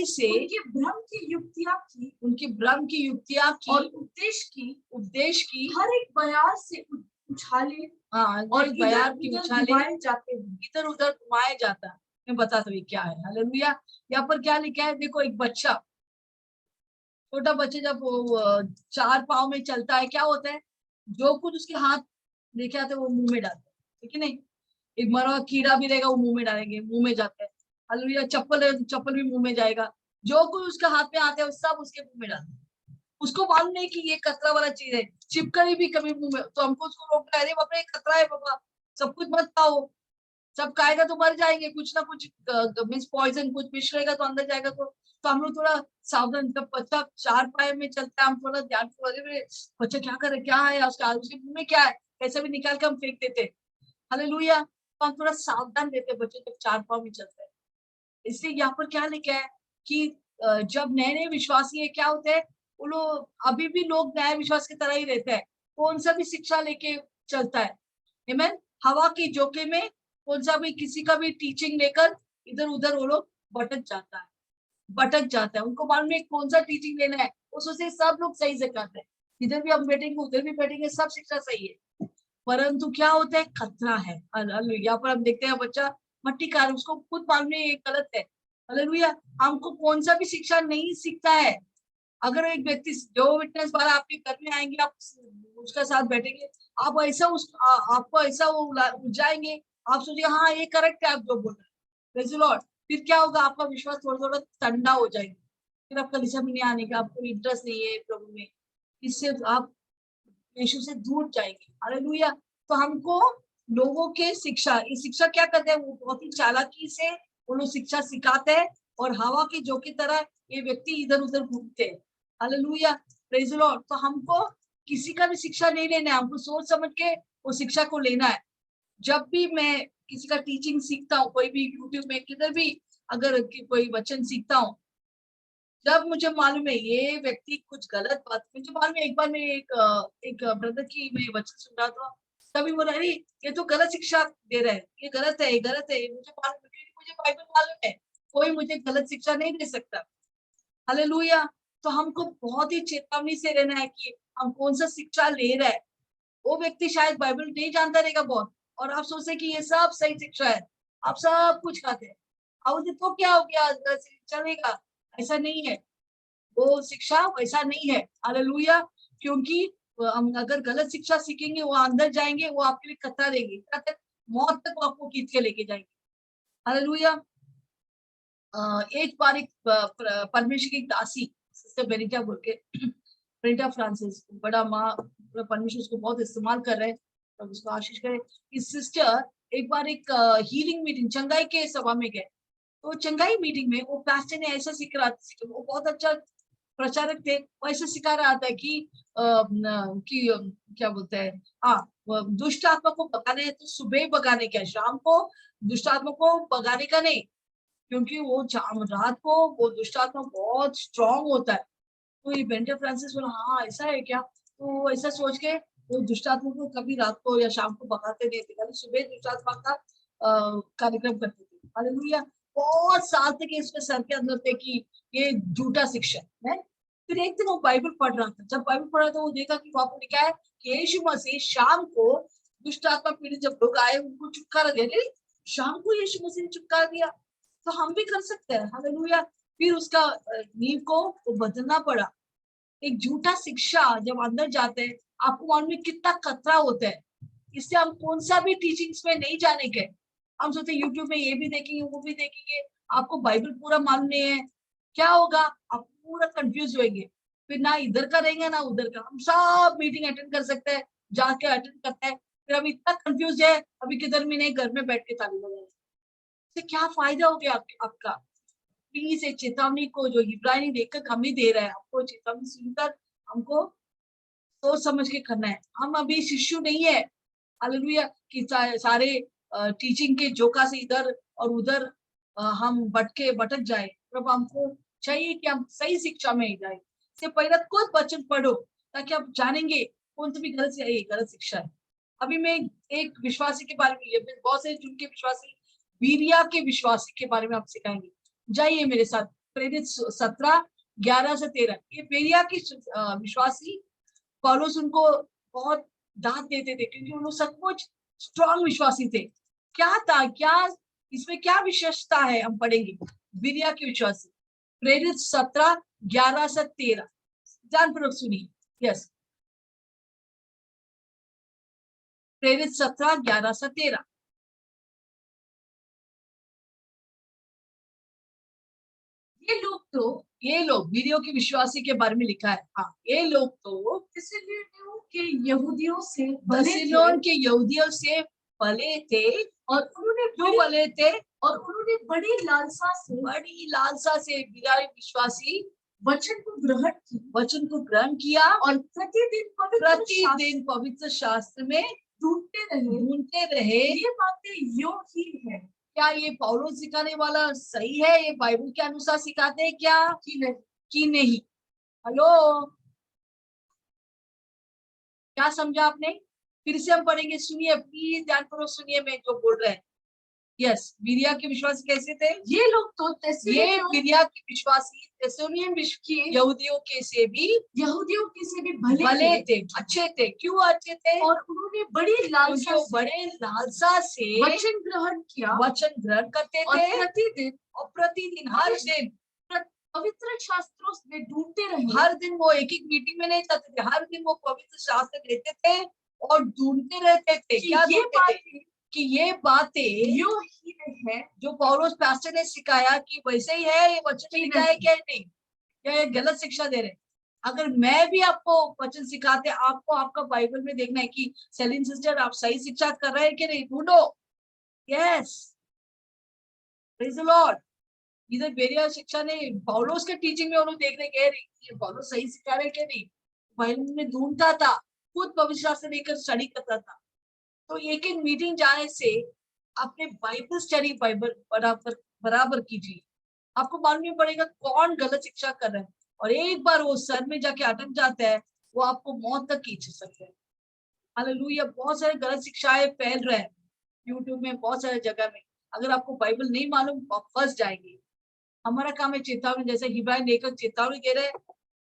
A: से उनके भ्रम की युक्तियां की,
B: उनकी भ्रम की युक्तियां
A: और
B: की,
A: उपदेश की
B: हर
A: एक बयार से उछाले
B: हाँ,
A: और
B: और बयार की
A: इधर
B: उछाले
A: घुमाए जाते हैं।
B: इधर उधर घुमाया जाता है। मैं बताता हूँ ये क्या है। हालेलुया। यहाँ पर क्या लिखा है, देखो एक बच्चा, छोटा बच्चा जब वो 4 पाँव में चलता है, क्या होता है, जो कुछ उसके हाथ लेके आते हैं वो मुंह में डालते हैं, ठीक है नहीं। एक मरा हुआ कीड़ा भी रहेगा वो मुंह में डालेंगे, मुंह में जाता है। हालेलुया। चप्पल है तो चप्पल भी मुंह में जाएगा, जो कुछ उसके हाथ में आते हैं वो सब उसके मुंह में डालते हैं। उसको मालूम नहीं कि ये खतरा वाला चीज है, छिपकली भी कभी मुंह में, तो हमको उसको रोकना है, अरे बाप रे खतरा है बाबा, सब कुछ मत खाओ, सब खाएगा तो मर जाएंगे, कुछ ना कुछ मीन्स पॉइजन कुछ विष रहेगा तो अंदर जाएगा। तो हम लोग थोड़ा सावधान, जब बच्चा 4 पाए में चलता है हम थोड़ा ध्यान, अरे बच्चा क्या करे, क्या है उसके मुंह में क्या है, कैसे भी निकाल के हम फेंक देते। हालेलुया। तो हम थोड़ा सावधान देते बच्चे जब 4 पाँव में चलते हैं। इसलिए यहाँ पर क्या लिखा है कि जब नए नए विश्वासी है क्या होते हैं, वो लोग अभी भी लोग नए विश्वास की तरह ही रहते हैं, कौन सा भी शिक्षा लेके चलता है। आमीन। हवा की झोंके में कौन सा भी किसी का भी टीचिंग लेकर इधर उधर वो लोग भटक जाता है। उनको मालूम नहीं कौन सा टीचिंग लेना है, वो सोचते सब लोग सही से करते हैं, इधर भी हम बैठेंगे उधर भी बैठेंगे, सब शिक्षा सही है। परंतु क्या होता है, खतरा है। यहाँ पर हम देखते हैं बच्चा मट्टी खा रहा है, उसको खुद मालूम नहीं ये गलत है। हालेलुया। हमको कौन सा भी शिक्षा नहीं सीखता है। अगर एक व्यक्ति जो विटनेस वाला आपके घर में आएंगे, आप उसका साथ बैठेंगे, आप ऐसा आपको ऐसा वो जाएंगे, आप सोचिए हाँ ये करेक्ट है आप जो बोल रहे हैं। Praise the Lord. फिर क्या होगा, आपका विश्वास थोड़ा थोड़ा ठंडा हो जाएगा, फिर आपका कलीसिया में नहीं आने का, आपको इंटरेस्ट नहीं है प्रभु में, इससे आप यीशु से दूर जाएंगे। हालेलुया। तो हमको लोगों के शिक्षा, ये शिक्षा क्या करते हैं, वो बहुत ही चालाकी से वो लोग शिक्षा सिखाते हैं, और हवा की झोंके तरह ये व्यक्ति इधर उधर घूमते हैं। हालेलुया। Praise the Lord. तो हमको किसी का भी शिक्षा नहीं लेना है, हमको सोच समझ के वो शिक्षा को लेना है। जब भी मैं किसी का टीचिंग सीखता हूँ, कोई भी यूट्यूब में किधर भी अगर कोई वचन सीखता हूँ, जब मुझे मालूम है ये व्यक्ति कुछ गलत बात, मुझे मालूम है, एक बार मैं एक ब्रदर की मैं वचन सुन रहा था, तभी बोला अरे ये तो गलत शिक्षा दे रहा है, ये गलत है, ये गलत है। मुझे मालूम है, क्योंकि मुझे बाइबल मालूम है, कोई मुझे गलत शिक्षा नहीं दे सकता। हालेलुया। तो हमको बहुत ही चेतावनी से रहना है कि हम कौन सा शिक्षा ले रहे हैं। वो व्यक्ति शायद बाइबल नहीं जानता रहेगा बहुत, और आप सोचते कि ये सब सही शिक्षा है, आप सब कुछ खाते हैं, अब तो क्या हो गया, चलेगा। ऐसा नहीं है, वो शिक्षा वैसा नहीं है। हालेलुया। क्योंकि हम अगर गलत शिक्षा सीखेंगे, वो अंदर जाएंगे, वो आपके लिए खतरा देंगे, मौत तक वो आपको खींच के लेके जाएंगे। हालेलुया। एक बार एक परमेश्वर की दासी सिस्टर बेनिटा बोल के बेनिटा फ्रांसिस, बड़ा माँ, परमेश्वर उसको बहुत इस्तेमाल कर रहे हैं, और उसको आशीष करे। इस सिस्टर एक बार एक हीलिंग मीटिंग चंगाई के सभा में गए, तो चंगाई मीटिंग में वो पास्टर ने ऐसा सिख रहा था, वो बहुत अच्छा प्रचारक थे, वो ऐसे सिखा रहा था कि क्या बोलते हैं, हाँ, दुष्ट आत्मा को भगाने है तो सुबह भगाने का, शाम को दुष्ट आत्मा को भगाने का नहीं, क्योंकि वो रात को वो दुष्ट आत्मा बहुत स्ट्रांग होता है। तो ये बेंटे फ्रांसिस बोला हाँ ऐसा है क्या, तो ऐसा सोच के वो दुष्ट आत्मा को कभी रात को या शाम को भगाते नहीं थे, कभी सुबह दुष्ट आत्मा का कार्यक्रम करते थे। हालेलुया। बहुत साल तक इसके सर के अंदर थे कि ये झूठा शिक्षा है। फिर एक दिन वो बाइबल पढ़ रहा था, जब बाइबल पढ़ रहा था वो देखा कि वहां पर लिखा है कि यीशु मसीह शाम को दुष्ट आत्मा पीड़ित जब लोग आए उनको छुटकारा दिया। शाम को यीशु मसीह ने छुटकारा दिया, तो हम भी कर सकते हैं। हालेलुया। फिर उसका नींव को वो बदलना पड़ा। एक झूठा शिक्षा जब अंदर जाते हैं, आपको मालूम है कितना खतरा होता है। इससे हम कौन सा भी टीचिंग्स में नहीं जाने के, हम सोचते यूट्यूब में ये भी देखेंगे वो भी देखेंगे, आपको बाइबल पूरा मालूम नहीं है, क्या होगा, आप पूरा कंफ्यूज होंगे, फिर ना इधर का रहेंगे ना उधर का। हम सब मीटिंग अटेंड कर सकते हैं, जाके अटेंड करते हैं, फिर हम इतना कंफ्यूज है, अभी किधर में नहीं, घर में बैठ के ताली बजाए, इससे क्या फायदा हो गया आपका। प्लीज ये चेतावनी को जो इब्रानी लेखक हमें दे रहा है, हमको चेतावनी सुनकर हमको सोच समझ के करना है। हम अभी शिशु नहीं है, हालेलुया, कि सारे टीचिंग के जोका से इधर और उधर हम भटक जाए। प्रभु हमको चाहिए कि हम सही शिक्षा में जाए। इससे पहले खुद वचन पढ़ो ताकि आप जानेंगे कौन सी भी गलत शिक्षा है। अभी मैं एक विश्वासी के बारे में, बहुत से जिनके विश्वासी बीरिया के विश्वासी के बारे में आप सिखाएंगे। जाइए मेरे साथ प्रेरित 17:11-13। ये बीरिया की विश्वासी, पौलुस उनको बहुत दांत देते थे क्योंकि उन लोग सचमुच स्ट्रॉन्ग विश्वासी थे। क्या था, क्या इसमें क्या विशेषता है, हम पढ़ेंगे। बीरिया के विश्वासी, प्रेरित 17:11-13, ध्यानपूर्वक सुनिए। यस, प्रेरित 17:11-13। ये लोग वीडियो के विश्वासी के बारे में लिखा है। हाँ, ये लोग तो
A: थिस्सलुनीकियों के यहूदियों से
B: बसीलोन के यहूदियों से पले थे,
A: और उन्होंने
B: क्यों पले थे?
A: और उन्होंने बड़ी लालसा से
B: बिहारी विश्वासी
A: वचन को ग्रहण
B: किया
A: और प्रतिदिन
B: पवित्र शास्त्र में
A: ढूंढते रहे।
B: ये बातें यो ही है। क्या ये पौलुस सिखाने वाला सही है? ये बाइबल के अनुसार सिखाते हैं क्या कि नहीं? हेलो, क्या समझा आपने? फिर से हम पढ़ेंगे, सुनिए प्लीज, ध्यानपूर्वक सुनिए मैं जो बोल रहे हैं। यस, बीरिया के विश्वासी कैसे थे?
A: ये लोग तो
B: ये बीरिया के विश्वासी थेस्सलुनियन यहूदियों के से भी भले थे, अच्छे थे। क्यों अच्छे थे?
A: और उन्होंने बड़ी
B: लालसा से
A: वचन
B: ग्रहण करते
A: और
B: थे। प्रतिदिन हर दिन
A: पवित्र शास्त्रों में ढूंढते रहे।
B: हर दिन वो एक मीटिंग में नहीं जाते थे, हर दिन वो पवित्र शास्त्र लेते थे और ढूंढते रहते थे। क्या कि ये बातें
A: यो ही है
B: जो पौलुस पास्टर ने सिखाया कि वैसे ही है, ये वचन लिखा है क्या नहीं? क्या ये गलत शिक्षा दे रहे? अगर मैं भी आपको वचन सिखाते, आपको आपका बाइबल में देखना है कि सेलिन सिस्टर आप सही शिक्षा कर रहे हैं कि नहीं, ढूंढो। Yes, praise the Lord. इधर बेरिया शिक्षा ने पौलुस के टीचिंग में उन्होंने देखने कह रही पौलुस सही सिखा रहे कि नहीं। बाइबल में ढूंढता था, खुद पवित्र शास्त्र लेकर स्टडी करता था। तो एक मीटिंग जाने से अपने बाइबल स्टडी बराबर कीजिए। आपको मालूम नहीं पड़ेगा कौन गलत शिक्षा कर रहा है, और एक बार वो सर में जाके अटक जाता है, वो आपको मौत तक खींच सकते हैं। हालेलुया। बहुत सारे गलत शिक्षाएं फैल रहे हैं यूट्यूब में, बहुत सारे जगह में। अगर आपको बाइबल नहीं मालूम, आप फंस जाएंगे। हमारा काम है चेतावनी, जैसे हिब्रानी लेखक चेतावनी दे रहे हैं,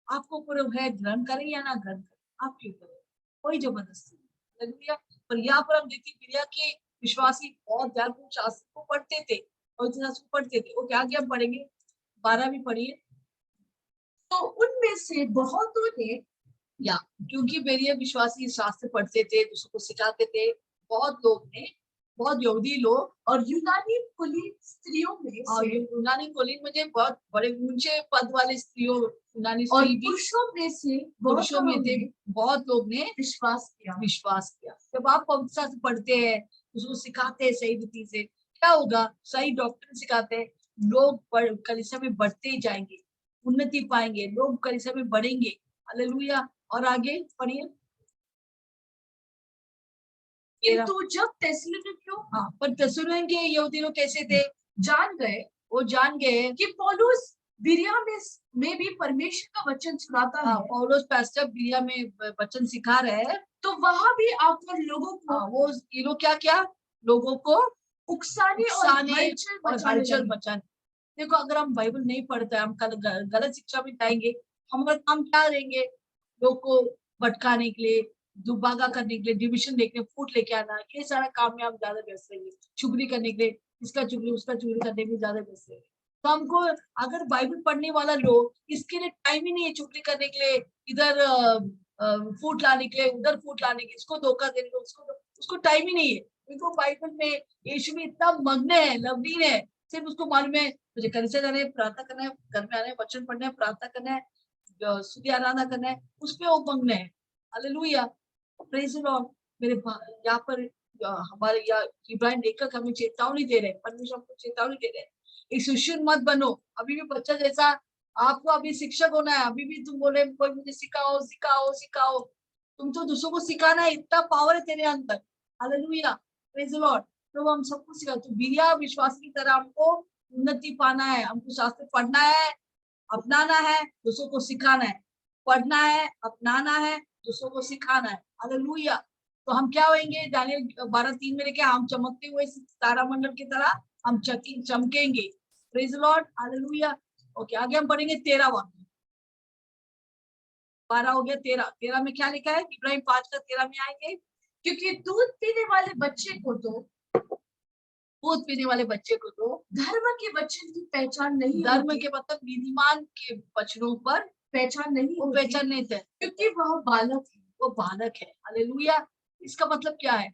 B: आपको पूरा है ग्रहण करें या ना ग्रहण करें, आपके ऊपर है, कोई जबरदस्ती नहीं। पर यहाँ पर हम देखते बिरिया के विश्वासी बहुत ध्यान शास्त्र को पढ़ते थे और शास्त्र को पढ़ते थे। वो क्या क्या पढ़ेंगे, 12 भी पढ़िए।
A: तो उनमें से बहुतों ने,
B: या क्योंकि बेरिया विश्वासी शास्त्र पढ़ते थे, दूसरों को सिखाते थे, बहुत लोग ने, बहुत यहूदी लोग
A: और यूनानी कुलीन स्त्रियों में
B: और यूनानी कुलीन में बहुत बड़े ऊंचे पद वाले स्त्रियों, यूनानी
A: और
B: स्त्री
A: पुरुषों में थे,
B: बहुत लोग ने
A: विश्वास किया।
B: जब आप पवित्र शास्त्र पढ़ते हैं, उसको सिखाते हैं सही रीति से, क्या होगा? सही डॉक्ट्रिन सिखाते हैं, लोग कलीसिया में बढ़ते ही जाएंगे, उन्नति पाएंगे, लोग कलीसिया में बढ़ेंगे। हालेलुया। और आगे पढ़िए।
A: तो जब थिस्सलुनीकियों,
B: हाँ, पर थिस्सलुनीके के यहूदी लोग कैसे थे? वो जान गए
A: कि पौलुस बिरिया में भी परमेश्वर का वचन सिखाता है।
B: पौलुस पास्टर बिरिया में वचन सिखा रहे हैं,
A: तो वहां भी आकर लोगों को
B: वो ये लोग क्या लोगों को
A: उकसाने
B: और हलचल मचाने। देखो, अगर हम बाइबल नहीं पढ़ते, हम गलत शिक्षा में जाएंगे, हमारा काम क्या रहेंगे? लोग को भटकाने के लिए, दुभागा करने के लिए, डिविजन लेके, फूट लेके आना, ये सारा काम में हम ज्यादा व्यस्त रहेंगे। चुगली करने के लिए, इसका चुगली उसका चुगली करने में ज्यादा व्यस्त रहेंगे। तो हमको, अगर बाइबल पढ़ने वाला लोग, इसके लिए टाइम ही नहीं है चुगली करने के लिए, इधर फूट लाने के लिए, उधर फूट लाने के, इसको धोखा देने के, उसको टाइम ही नहीं है। उनको बाइबल में यीशु में इतना मग्न है, लवलीन है, सिर्फ उसको मालूम है मुझे कलीसिया जाना है, प्रार्थना करना है, घर में आना है, वचन पढ़ना है, प्रार्थना करना है, स्तुति आराधना करना है, उस पे वो मग्न है। Hallelujah, praise the Lord. मेरे यहाँ पर हमारे इब्रानी लेखक हमें चेतावनी दे रहे हैं, परमेश्वर हमको चेतावनी दे रहे हैं एक शिष्य मत बनो, अभी भी बच्चा जैसा। आपको अभी शिक्षक होना है, अभी भी तुम बोले कोई मुझे सिखाओ सिखाओ सिखाओ, तुम तो दूसरों को सिखाना है, इतना पावर है तेरे अंदर। Hallelujah, praise the Lord. तो हम सबको सिखा, तो बिना विश्वास की तरह हमको उन्नति पाना है, हमको शास्त्र पढ़ना है, अपनाना है, दूसरों को सिखाना है, पढ़ना है, अपनाना है, दूसरों को सिखाना है। हालेलुया। तो हम क्या होंगे, दानियल 12:3 में लिखे, हम चमकते हुए तारामंडल की तरह हम चमकेंगे। प्रेज द लॉर्ड, हालेलुया। ओके, आगे हम पढ़ेंगे 13 वाक्य। 12 हो गया, 13 में क्या लिखा है? इब्राहिम 5:13 में आएंगे।
A: क्योंकि दूध पीने वाले बच्चे को तो धर्म के वचन की पहचान नहीं
B: धर्म
A: होती।
B: के मतलब नीतिमान के वचनों पर
A: पहचान नहीं
B: वो
A: होती,
B: पहचान नहीं थे,
A: क्योंकि वह बालक है।
B: वो बालक है। हालेलुया। इसका मतलब क्या है?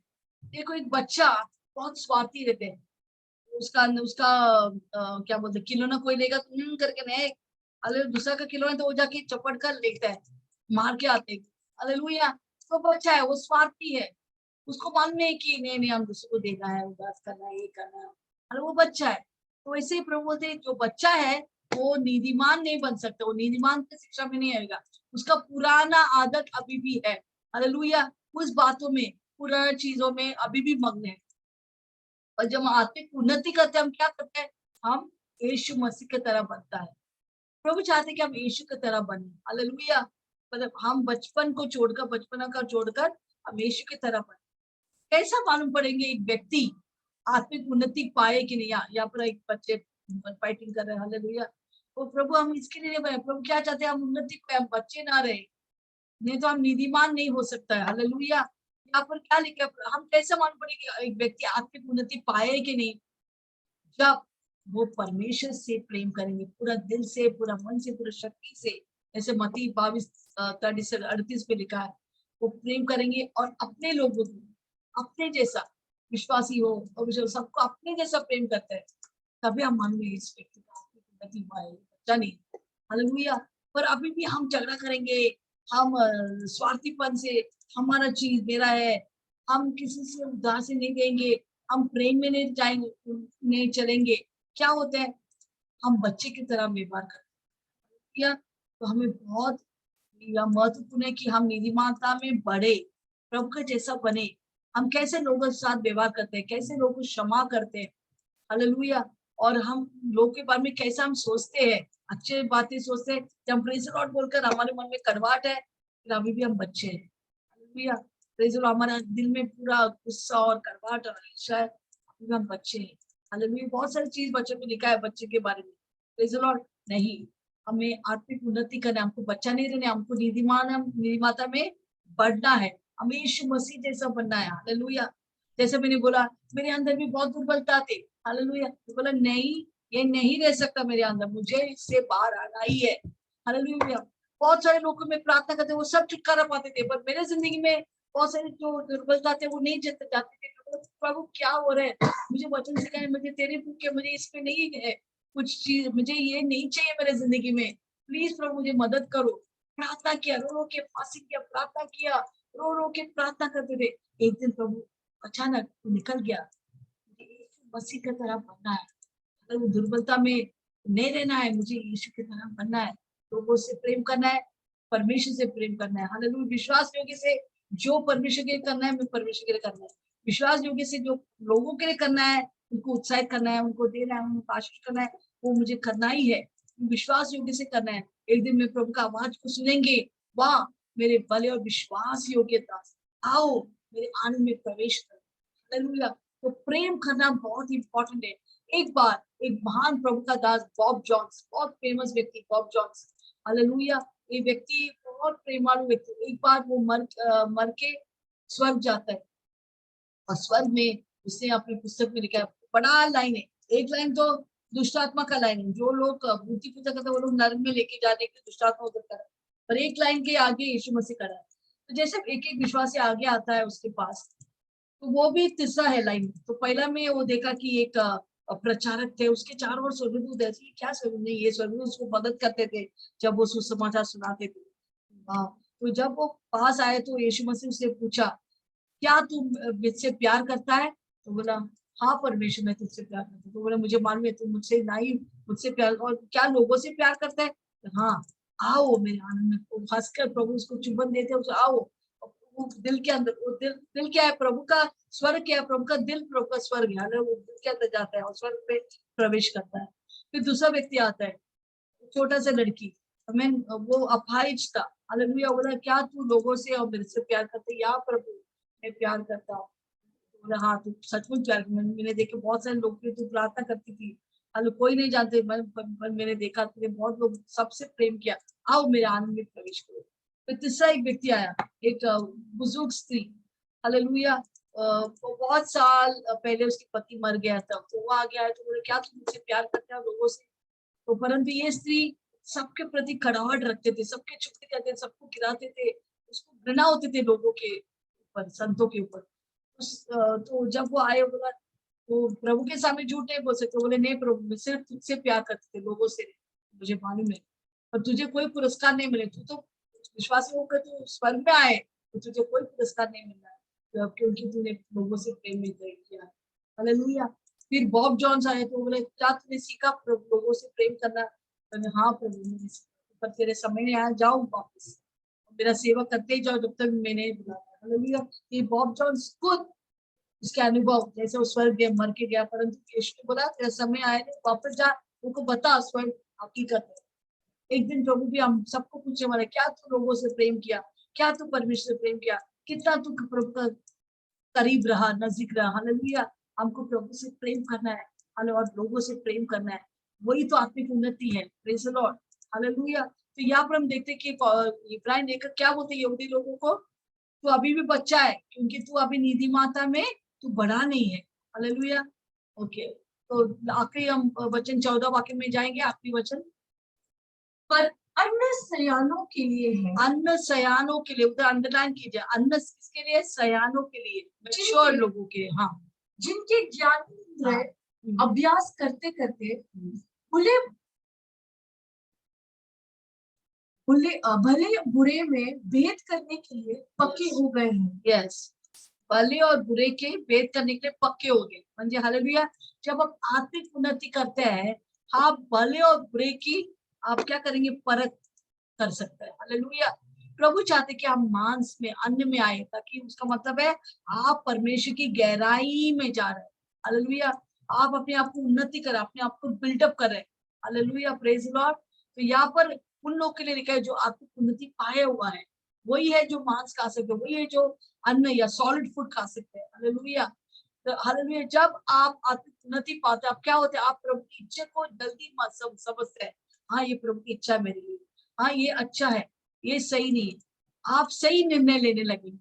B: देखो, एक बच्चा बहुत स्वार्थी रहते हैं, उसका उसका क्या बोलते हैं, खिलौना कोई लेगा तो करके नहीं, अरे दूसरा का खिलौना तो वो जाके चपट कर लेता है, मार के आते हैं। हालेलुया। तो बच्चा है, वो स्वार्थी है, उसको मालूम नहीं कि नहीं नहीं हम दूसरे को देना है, उदास करना है, ये करना है। अरे वो बच्चा है। तो वैसे ही प्रभु बोलते हैं, जो बच्चा है वो नीतिमान नहीं बन सकता, वो नीतिमान की शिक्षा में नहीं आएगा, उसका पुराना आदत अभी भी है। हालेलुया। उस बातों में, पुरानी चीजों में अभी भी मग्न है। और जब हम आत्मिक उन्नति करते हैं, हम क्या करते हैं? हम यीशु मसीह की तरह बनता है। प्रभु चाहते हैं कि हम यीशु की तरह बने। हालेलुया। मतलब हम बचपन को छोड़कर, बचपना का छोड़कर हम यीशु की तरह बने। कैसा मालूम पड़ेंगे एक व्यक्ति आत्मिक उन्नति पाए कि नहीं? यहाँ पर एक बच्चे फाइटिंग कर रहे हैं। हालेलुया। तो प्रभु हम इसके लिए नहीं बने। प्रभु क्या चाहते हैं? हम उन्नति पाए, हम बच्चे ना रहे, नहीं तो हम नीतिमान नहीं हो सकता है। हालेलुया। यहाँ पर क्या लिखा है? हम कैसे मालूम पड़ेंगे एक व्यक्ति आत्मिक उन्नति पाए कि नहीं? जब वो परमेश्वर से प्रेम करेंगे, पूरा दिल से, पूरा मन से, पूरा शक्ति से। जैसे मत्ती 22:38 पे लिखा है, वो प्रेम करेंगे और अपने लोगों को अपने जैसा, विश्वासी हो और सबको अपने जैसा प्रेम करते हैं, तभी हम मानेंगे इस व्यक्ति का आत्मिक उन्नति हुआ है, बच्चा नहीं। हालेलुया। पर अभी भी हम झगड़ा करेंगे, हम स्वार्थीपन से, हमारा चीज मेरा है, हम किसी से उधार से नहीं देंगे, हम प्रेम में नहीं जाएंगे, नहीं चलेंगे, क्या होता है? हम बच्चे की तरह व्यवहार करते हैं। तो हमें बहुत यह महत्वपूर्ण है कि हम नीतिमानता में बढ़े, प्रभु के जैसा बने। हम कैसे लोगों के साथ व्यवहार करते हैं, कैसे लोगों को क्षमा करते हैं। हालेलुया। और हम लोग के बारे में कैसा हम सोचते हैं, अच्छे बातें सोचते हैं। जब प्रेज़ द लॉर्ड बोलकर हमारे मन में कड़वाहट है, फिर अभी भी हम बच्चे हैं। हालेलुया। प्रेज़ द लॉर्ड, हमारे दिल में पूरा गुस्सा और कड़वाहट और ईर्ष्या है, अभी भी हम बच्चे हैं। हालेलुया। बहुत सारी चीज बच्चों में लिखा है, बच्चे के बारे में। Praise the Lord. नहीं, हमें आत्मिक उन्नति करना है, हमको बच्चा नहीं रहना है, हमको नीतिमाता में बढ़ना है, हमें यीशु मसीह जैसा बनना है। हालेलुया। जैसे मैंने बोला, मेरे अंदर भी बहुत दुर्बलता थी। हालेलुया। तो बोला नहीं, ये नहीं रह सकता मेरे अंदर, मुझे इससे बाहर आना ही है। हालेलुया। बहुत सारे लोगों में प्रार्थना करते, वो सब छुटकारा पाते थे, पर मेरे जिंदगी में बहुत सारी जो दुर्बलता थे वो नहीं जाते थे। प्रभु क्या हो रहा है? मुझे वचन सिखाए, मुझे तेरे भूखे, मुझे इसमें नहीं है कुछ चीज, मुझे ये नहीं चाहिए मेरे जिंदगी में। प्लीज प्रभु मुझे मदद करो। प्रार्थना किया, रो रो के फांसी किया, प्रार्थना किया, रो रो के प्रार्थना करते थे। एक दिन प्रभु अचानक निकल गया, यीशु मसीह की तरह बनना है। अगर वो दुर्बलता में नहीं रहना है, मुझे यीशु की तरह बनना है, लोगों से प्रेम करना है, परमेश्वर से प्रेम करना है। हालेलुया। विश्वास योग्य से जो परमेश्वर के लिए करना है, मैं परमेश्वर के लिए करना है। विश्वास योग्य से जो लोगों के लिए करना है, उनको उत्साहित करना है, उनको देना है, उनको आशीष करना है, वो मुझे करना ही है। विश्वास योग्य से करना है। एक दिन में प्रभु का आवाज को सुनेंगे, वाह मेरे भले और विश्वास योग्य दास, आओ मेरे आनंद में प्रवेश करो। हालेलुया। तो प्रेम करना बहुत इंपॉर्टेंट है। एक बार एक महान प्रभु का दास बॉब जॉन्स, बहुत फेमस व्यक्ति बॉब जॉन्स, हालेलुया, ये व्यक्ति बहुत प्रेमालु व्यक्ति, एक बार वो मर के स्वर्ग जाता है, और स्वर्ग में उसने अपनी पुस्तक में लिखा है, बड़ा लाइन है, एक लाइन तो दुष्ट आत्मा का लाइन है, जो लोग मूर्ति पूजा करते हैं वो लोग नरक में लेके जाने के दुष्ट आत्मा उधर कर, पर एक लाइन के आगे यीशु मसीह खड़ा है। तो जैसे एक एक विश्वासी आगे आता है उसके पास, तो वो भी तीसरा है लाइन में। तो पहला में वो देखा कि एक प्रचारक थे, उसके चारों ओर स्वर्गदूत, ऐसे क्या स्वर्गदूत नहीं, ये स्वर्गदूत उसको मदद करते थे जब वो सुसमाचार सुनाते थे। हाँ, तो जब वो पास आए तो यीशु मसीह से पूछा, क्या तू मुझसे प्यार करता है? तो बोला हाँ परमेश्वर मैं तुझसे प्यार करता हूँ। तो बोला मुझे मालूम है तू मुझसे नहीं मुझसे प्यार और क्या लोगों से प्यार करता है। हाँ आओ मेरे आनंद में, वो हंसकर प्रभु उसको चुंबन देते उसे आओ। वो दिल के अंदर वो दिल क्या है प्रभु का स्वर्ग क्या है, प्रभु का दिल प्रभु का स्वर्ग है। वो दिल के अंदर जाता है और स्वर्ग पे प्रवेश करता है। फिर दूसरा व्यक्ति आता है, छोटा सा लड़की, मैं वो अपाहिज था। हालेलुया, बोला क्या तू लोगों से और मेरे से प्यार करते, या प्रभु मैं प्यार करता हूँ। बोला हाँ तू सचमुच प्यार, मैंने देखे बहुत सारे लोग थे तू प्रार्थना करती थी, हाल कोई नहीं जानते, पर मैंने देखा तुमने बहुत लोग सबसे प्रेम किया, आओ मेरे आनंद में प्रवेश करो। फिर तीसरा एक व्यक्ति आया, एक बुजुर्ग स्त्री। हालेलुया, वो बहुत साल पहले उसके पति मर गया था, तो वो आ गया है तो बोले क्या तुम मुझसे प्यार करते हो लोगों से। तो परंतु ये स्त्री सबके प्रति कड़ाहट रखते थे, सबके चुगली करते थे, सबको गिराते थे, उसको घृणा होते थे लोगों के ऊपर, संतों के ऊपर। तो जब वो आए बोला वो प्रभु के सामने झूठ नहीं बोल सकते, बोले नहीं प्रभु मैं सिर्फ तुझसे प्यार करते थे लोगों से, मुझे मालूम है, और तुझे कोई पुरस्कार नहीं मिले, तू तो विश्वासी होकर तू स्वर्ग में आए तो तुझे कोई पुरस्कार नहीं मिल रहा है क्योंकि तूने लोगों से प्रेम में किया। हालेलुया। फिर बॉब जॉन्स आए तो बोले क्या तूने सीखा लोगों से प्रेम करना। मैंने हाँ प्रभु मैंने सीखा, पर तेरे समय ने आया जाओ वापस, मेरा सेवा करते ही जाओ जब तक मैंने बुलाया। हालेलुया। ये बॉब जॉन्स खुद उसके अनुभव, जैसे वो स्वर्ग गया मर के गया, परंतु यीशु ने बोला तेरा समय आया नहीं वापस जा, उनको बता स्वर्ग हकीकत है। एक दिन प्रभु भी हम सबको पूछने वाला क्या तू लोगों से प्रेम किया, क्या तू परमेश्वर से प्रेम किया, कितना तू प्रभु का करीब रहा, नजदीक रहा। हालेलुया। हमको प्रभु से प्रेम करना है, और लोगों से प्रेम करना है, वही तो आत्मिक उन्नति है। Praise the Lord. हालेलुया। तो यहाँ पर हम देखते कि इब्राहिम लेकर क्या बोलते यहूदी लोगों को, तू अभी भी बच्चा है क्योंकि तू अभी निधि माता में तू बड़ा नहीं है। हालेलुया। ओके, तो आखिरी हम वचन 14 वाक्य में जाएंगे, आखिरी वचन।
A: पर अन्न सयानों के लिए है,
B: अन्न सयानों के लिए, उधर अंडरलाइन कीजिए, अन्न किसके लिए, सयानों के लिए, मैच्योर लोगों के। हाँ
A: जिनके ज्ञान
B: हाँ।
A: अभ्यास करते करते भले भले बुरे में भेद करने के लिए पक्के हो गए हैं।
B: यस, भले और बुरे के भेद करने के लिए पक्के हो गए। म्हणजे हालेलुया, जब हम आत्मिक उन्नति करते हैं, आप भले और बुरे की आप क्या करेंगे, परख कर सकते हैं। हालेलुया। प्रभु चाहते कि हम मांस में अन्न में आए, ताकि उसका मतलब है आप परमेश्वर की गहराई में जा रहे हैं। हालेलुया। आप अपने आप को उन्नति करें, अपने आप को बिल्डअप करें। Hallelujah, praise Lord. तो यहाँ पर उन लोग के लिए लिखा है जो आत्मिक उन्नति पाए हुआ है, वही है जो मांस खा सकते, वही है जो अन्न या सॉलिड फूड खा सकते हैं। हालेलुया। तो हालेलुया, जब आप आत्मिक उन्नति पाते हैं, आप क्या होते हैं, आप प्रभु की इच्छा को जल्दी समझते हैं। हाँ ये प्रभु की इच्छा है मेरे लिए, हाँ ये अच्छा है, ये सही नहीं है। आप सही निर्णय लेने लगेंगे।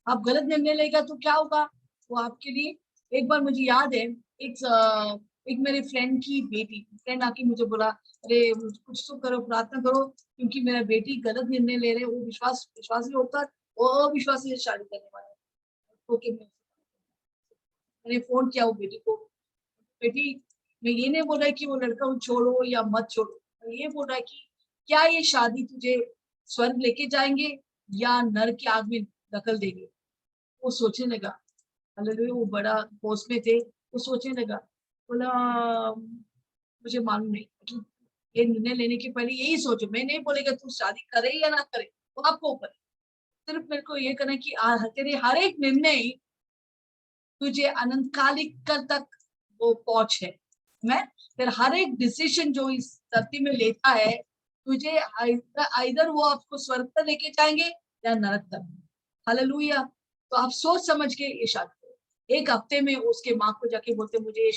B: आप गलत निर्णय लेगा तो क्या होगा, वो आपके लिए। एक बार मुझे याद है, एक मेरे फ्रेंड की बेटी, फ्रेंड आके मुझे बोला अरे कुछ तो करो, प्रार्थना करो, क्योंकि मेरा बेटी गलत निर्णय ले रहे, वो विश्वासी होकर वो अविश्वासी से शादी करने वाला है। ओके, मैंने फोन किया वो बेटी को, बेटी मैं ये नहीं बोल रहा कि वो लड़का छोड़ो या मत छोड़ो, मैं ये बोल रहा है कि क्या ये शादी तुझे स्वर्ग लेके जाएंगे या नर की आग में धकेल देंगे। वो सोचने लगा। हालेलुया, वो बड़ा पोस्ट में थे, वो सोचने लगा, बोला मुझे मालूम नहीं, मतलब ये निर्णय लेने के पहले यही सोचो। मैं नहीं बोलेगा तू शादी करे या ना करे, वो आपको ऊपर है। सिर्फ मेरे को ये करना है कि तेरे हर एक निर्णय तुझे अनंतकालिक तक वो पहुंच है। मैं फिर हर एक डिसीजन जो इस धरती में लेता है, तुझे आइदर वो आपको स्वर्ग तक लेके जाएंगे या नरक तक। हालेलुया। तो आप सोच समझ के ये शादी करो। एक हफ्ते में उसके माँ को जाके बोलते मुझे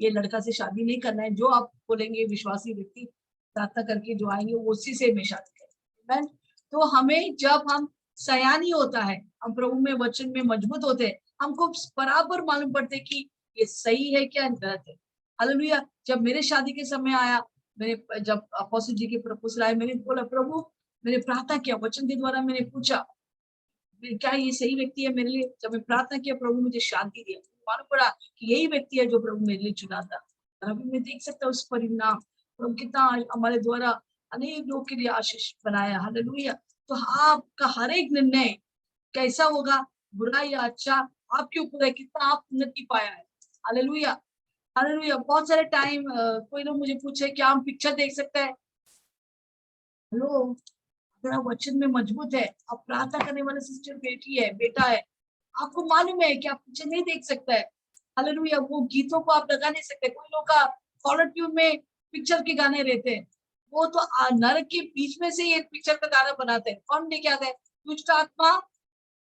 B: ये लड़का से शादी नहीं करना है, जो आप बोलेंगे विश्वासी व्यक्ति प्रार्थना करके जो आएंगे उसी से मैं शादी करेंगे। तो हमें जब हम सयानी होता है, हम प्रभु में वचन में मजबूत होते हैं, हमको बराबर मालूम पड़ते कि ये सही है क्या गलत है। हालेलुया। जब मेरे शादी के समय आया, मैंने जब अपोस्टल जी के प्रपोजल आए, मैंने बोला प्रभु, मैंने प्रार्थना किया वचन के द्वारा, मैंने पूछा क्या ये सही व्यक्ति है मेरे लिए। जब मैं प्रार्थना किया प्रभु मुझे शांति दिया, मालूम पड़ा कि यही व्यक्ति है जो प्रभु मेरे लिए चुना था। और अभी मैं देख सकता हूँ उस परिणाम, प्रभु कितना हमारे द्वारा अनेक लोग के लिए आशीष बनाया। हालेलुया। तो आपका हर एक निर्णय कैसा होगा, बुरा या अच्छा, आपके ऊपर है, कितना आप उन्नति पाया है। Hallelujah, hallelujah. बहुत सारे टाइम कोई लोग मुझे पूछे क्या हम पिक्चर देख सकते हैं? हेलो, अगर आप वचन में मजबूत है, आप प्रार्थना करने वाले सिस्टर बेटी है, बेटा है, आपको मालूम है कि आप पिक्चर नहीं देख सकता है। हालेलुया, वो गीतों को आप लगा नहीं सकते। कोई लोग का कॉलर ट्यून में पिक्चर के गाने रहते हैं, वो तो नरक के बीच में से ये पिक्चर का गाना बनाते हैं। कौन लेके आता है? दुष्ट आत्मा।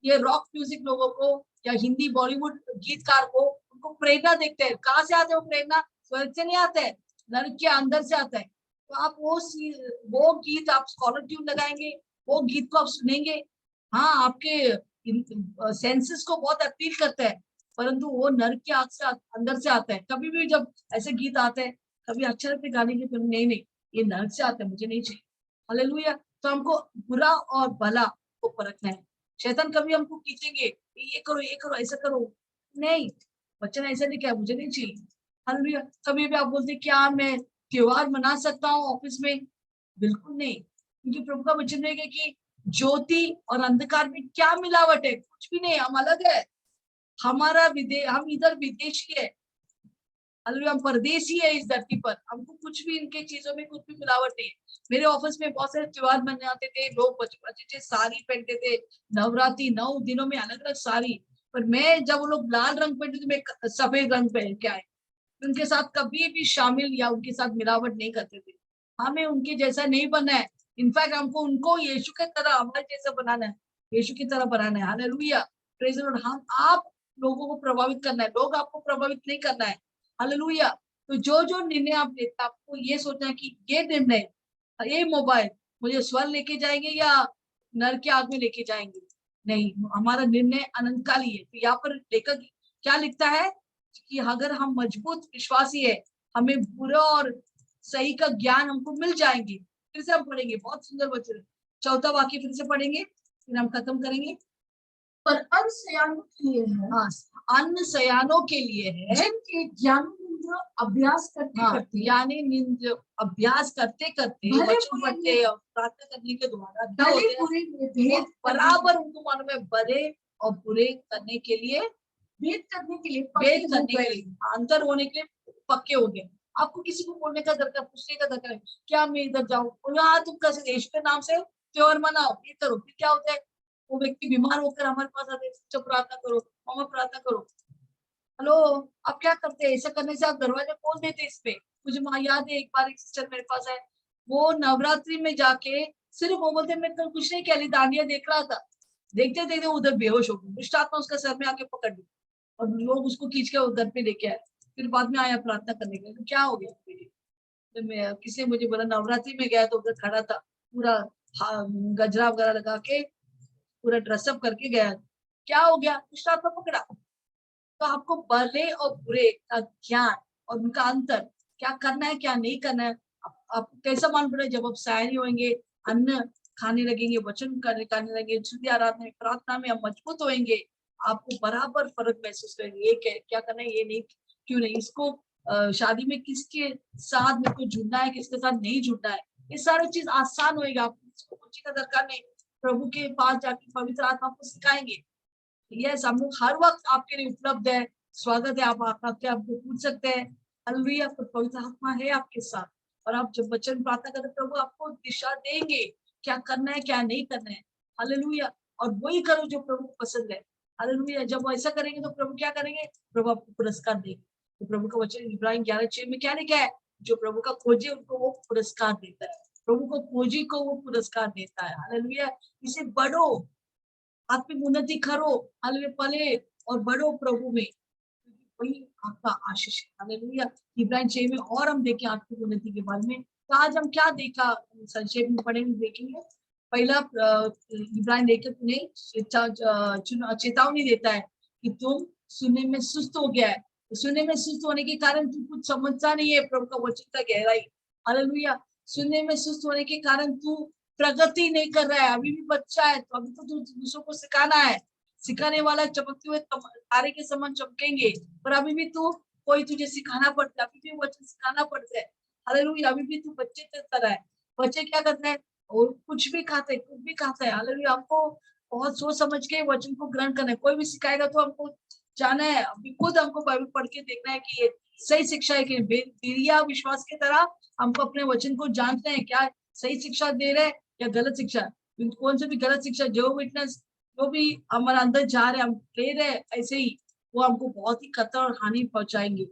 B: ये रॉक म्यूजिक लोगों को या हिंदी बॉलीवुड गीतकार को, उनको प्रेरणा देखते हैं। कहाँ से आते हैं वो प्रेरणा? स्वर्ग से नहीं आते हैं, नरक के अंदर से आता है। तो आप वो गीत आप स्कॉलर ट्यून लगाएंगे, वो गीत को आप सुनेंगे, हाँ आपके सेंसेस को बहुत अपील करता है, परंतु वो नरक के आग से अंदर से आता है। कभी भी जब ऐसे गीत आते हैं, कभी अच्छा लगते गाने की फिल्म, नहीं नहीं ये नरक से आता है, मुझे नहीं चाहिए। हालेलुया। तो हमको बुरा और भला को परखना है। शैतान कभी हमको खींचेंगे, ये करो ऐसा करो, नहीं, वचन ऐसा नहीं क्या, मुझे नहीं चाहिए। हालेलुया। कभी भी आप बोलते क्या मैं त्योहार मना सकता हूँ ऑफिस में? बिल्कुल नहीं, क्योंकि प्रभु का वचन है कि ज्योति और अंधकार में क्या मिलावट है? कुछ भी नहीं, हम अलग है। हम इधर विदेशी है, हालेलुया, हम परदेसी है इस धरती पर। हमको कुछ भी इनके चीजों में कुछ भी मिलावट नहीं है। मेरे ऑफिस में बहुत सारे त्योहार मनाते थे लोग, अच्छे साड़ी पहनते थे, नवरात्रि 9 दिनों में अलग अलग साड़ी। पर मैं जब वो लोग लाल रंग पहनते थे, मैं सफेद रंग पहन के आए। उनके साथ कभी भी शामिल या उनके साथ मिलावट नहीं करते थे। हमें उनके जैसा नहीं बनना है। इनफैक्ट हमको उनको यीशु की तरह हमारे जैसा बनाना है, यीशु की तरह बनाना है। Hallelujah, praise the Lord. हम आप लोगों को प्रभावित करना है, लोग आपको प्रभावित नहीं करना है। हालेलुया। तो जो जो निर्णय आप लेते हैं, आपको ये सोचना है कि ये निर्णय, ये मोबाइल मुझे स्वर्ग लेके जाएंगे या नर के आग में लेके जाएंगे? नहीं, हमारा निर्णय अनंतकाली है। तो यहाँ पर लेखक क्या लिखता है कि अगर हम मजबूत विश्वासी है, हमें बुरा और सही का ज्ञान हमको मिल जाएंगे। फिर से हम पढ़ेंगे, बहुत सुंदर वचन है। चौथा वाक्य फिर से पढ़ेंगे, फिर हम खत्म करेंगे।
A: पर अन्य सयानों के लिए है,
B: हाँ, अन्य सयानों के लिए है,
A: जिनके ज्ञान निंद्र अभ्यास करते
B: हाँ,
A: करते
B: यानी निंद्र अभ्यास करते करते
A: भले
B: वचन
A: बुरे
B: पढ़ते और प्रार्थना करने के द्वारा क्या
A: भले
B: होते हैं?
A: बुरे में
B: वो
A: भेद
B: बराबर उनको मालूम है, भले और बुरे करने के लिए,
A: भेद करने के लिए
B: भेद
A: पक्के हो
B: करने के
A: गए।
B: लिए, अंतर होने के लिए पक्के हो गए। आपको किसी को बोलने का दरकार, पूछने का दरकार है क्या मैं इधर जाऊं? बोलो हाँ तुम कैसे यीशु के नाम से त्योहार मनाओ, ये करो। फिर क्या होता है? वो व्यक्ति बीमार होकर हमारे पास आते हैं, "सिस्टर प्रार्थना करो, मामा प्रार्थना करो।" हेलो, आप क्या करते हैं? ऐसा करने से आप दरवाजा खोल देते हैं इस पे। मुझे याद है एक बार एक सिस्टर मेरे पास है, वो नवरात्रि में जाके सिर्फ वो बोलते मैं कल कुछ नहीं किया, दांडिया देख रहा था, देखते देखते उधर बेहोश हो गई। दुष्ट आत्मा उसका सर में आके पकड़ ली और लोग उसको खींच के घर पे लेके आए। फिर बाद में आया प्रार्थना करने के लिए, तो क्या हो गया बेटी? तो मैं, किसी ने मुझे बोला नवरात्रि में गया तो उधर खड़ा था पूरा, गजरा वगैरह लगा के पूरा ड्रेसअप करके गया। क्या हो गया? दुष्ट आत्मा पकड़ा। तो आपको भले और बुरे का ज्ञान और उनका अंतर, क्या करना है क्या नहीं करना है, आपको कैसा मालूम पड़े? जब आप शायरी होंगे, अन्न खाने लगेंगे, वचन करने लगेंगे, स्तुति आराधना में प्रार्थना में हम मजबूत होंगे, आपको बराबर फर्क महसूस करेंगे। ये क्या करना है, ये नहीं, क्यों नहीं, इसको शादी में किसके साथ मेरे को जुड़ना है, किसके साथ नहीं जुड़ना है, ये सारी चीज आसान होएगा। आपको इसको पूछने का दरकार नहीं, प्रभु के पास जाके पवित्र आत्मा आपको सिखाएंगे। यस, हम लोग हर वक्त आपके लिए उपलब्ध है, स्वागत है। आप आपको पूछ सकते हैं। हालेलुया, आपको पवित्र आत्मा है आपके साथ, और आप जब वचन प्रार्थना करते हैं, प्रभु आपको दिशा देंगे क्या करना है क्या नहीं करना है। हालेलुया, और वही करो जो प्रभु को पसंद है। हालेलुया, जब वो ऐसा करेंगे तो प्रभु क्या करेंगे? प्रभु आपको पुरस्कार देंगे। तो प्रभु का वचन इब्राहिम 11:6 में क्या लिखा है? जो प्रभु का खोजे उनको वो पुरस्कार देता है, प्रभु को खोजी को वो पुरस्कार देता है। हालेलुया, इसे बढ़ो, आत्मिक उन्नति करो, हालेलुया, पले और बढ़ो प्रभु में, वही आपका आशीष है। हालेलुया। इब्राहिम 6 में और हम देखें आत्मिक उन्नति के बारे में, तो आज हम क्या देखा, संक्षेप में पढ़ेंगे, देखेंगे। पहला, इब्राहिम लेकर उन्हें चेतावनी देता है कि तुम सुनने में सुस्त हो गया है। तो सुनने में सुस्त होने के कारण तू कुछ समझता नहीं है प्रभु का वचन का गहराई। हालेलुया, सुनने में सुस्त होने के कारण तू प्रगति नहीं कर रहा है, अभी भी बच्चा है, तो अभी तो दूसरों को सिखाना है। सिखाने वाला चमकते हुए तारे के समान चमकेंगे, पर अभी भी तू, कोई तुझे सिखाना पड़ता है, अभी भी वचन सिखाना पड़ता है। हालेलुया, अभी भी तू बच्चे की तरह है। बच्चे क्या करते हैं? और कुछ भी खाते हैं, कुछ भी खाता है। हालेलुया, हमको बहुत सोच समझ के वचन को ग्रहण करना है। कोई भी सिखाएगा तो हमको जाना है, अभी खुद हमको बाइबल पढ़ के देखना है कि ये सही शिक्षा है कि बेरिया विश्वास की तरह हमको अपने वचन को जांचना है, क्या सही शिक्षा दे रहे हैं या गलत शिक्षा। कौन सी भी गलत शिक्षा, जो विटनेस जो भी हमारे अंदर जा रहे हैं, हम ले रहे हैं ऐसे ही, वो हमको बहुत ही खतरा और हानि पहुंचाएंगे।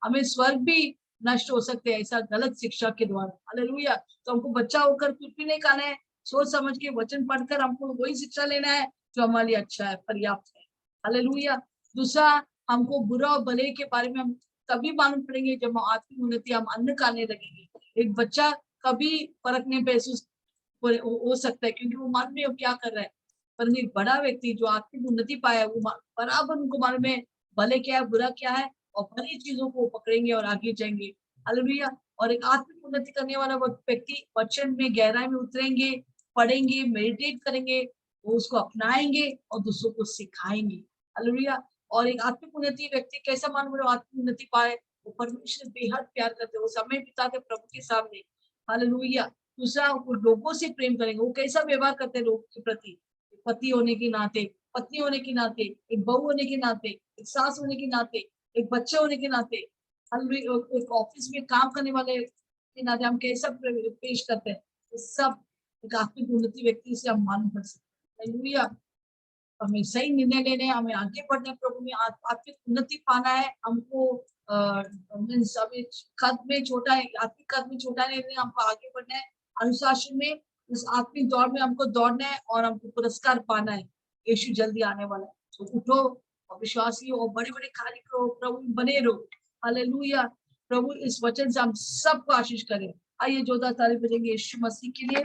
B: हमें स्वर्ग भी नष्ट हो सकते हैं ऐसा गलत शिक्षा के द्वारा। हालेलुया। तो हमको बच्चा होकर कुछ भी नहीं खाना है, सोच समझ के वचन पढ़कर हमको वही शिक्षा लेना है जो हमारे लिए अच्छा है, पर्याप्त है। हालेलुया। दूसरा, हमको बुरा और भले के बारे में हम तभी मालूम पड़ेंगे जब हम आत्मिक उन्नति, हम अन्न खाने लगेंगे। एक बच्चा कभी परखने पे हो सकता है क्योंकि वो मालूम नहीं वो क्या कर रहा है, पर एक बड़ा व्यक्ति जो आत्मिक उन्नति पाया वो बराबर उनको मालूम है भले क्या है बुरा क्या है, और बड़ी चीजों को पकड़ेंगे और आगे जाएंगे। हालेलुया। और एक आत्मिक उन्नति करने वाला व्यक्ति वचन में गहराई में उतरेंगे, पढ़ेंगे, मेडिटेट करेंगे, वो उसको अपनाएंगे और दूसरों को सिखाएंगे। हालेलुया। और एक आत्मिक उन्नति व्यक्ति कैसा मालूम है आत्मिक उन्नति पाए, वो परमेश्वर बेहद प्यार करते, वो समय बिताते प्रभु के सामने। हालेलुया। दूसरा, वो लोगों से प्रेम करेंगे, वो कैसा व्यवहार करते हैं लोगों के प्रति, पति होने के नाते, पत्नी होने के नाते, एक बहू होने के नाते, एक सास होने के नाते, एक बच्चे होने के नाते, एक ऑफिस में काम करने वाले के नाते हम कैसा पेश करते हैं, सब एक आत्मिक उन्नति व्यक्ति से हम मालूम कर सकते हैं। हालेलुया। हमें सही निर्णय लेने, हमें आगे बढ़ने, प्रभु में आत्मिक उन्नति पाना है हमको। मीन्स अभी कद में छोटा है, आत्मिक कद में छोटा नहीं, हमको आगे बढ़ना है अनुशासन में, उस आत्मिक दौड़ में हमको दौड़ना है और हमको पुरस्कार पाना है। यीशु जल्दी आने वाला है, तो उठो और विश्वासी हो, बड़े बड़े कार्य करो, प्रभु में बने रहो। हालेलुया। प्रभु इस वचन से हम सबको आशीष करें। आइए जोरदार ताली बजाएंगे यीशु मसीह के लिए।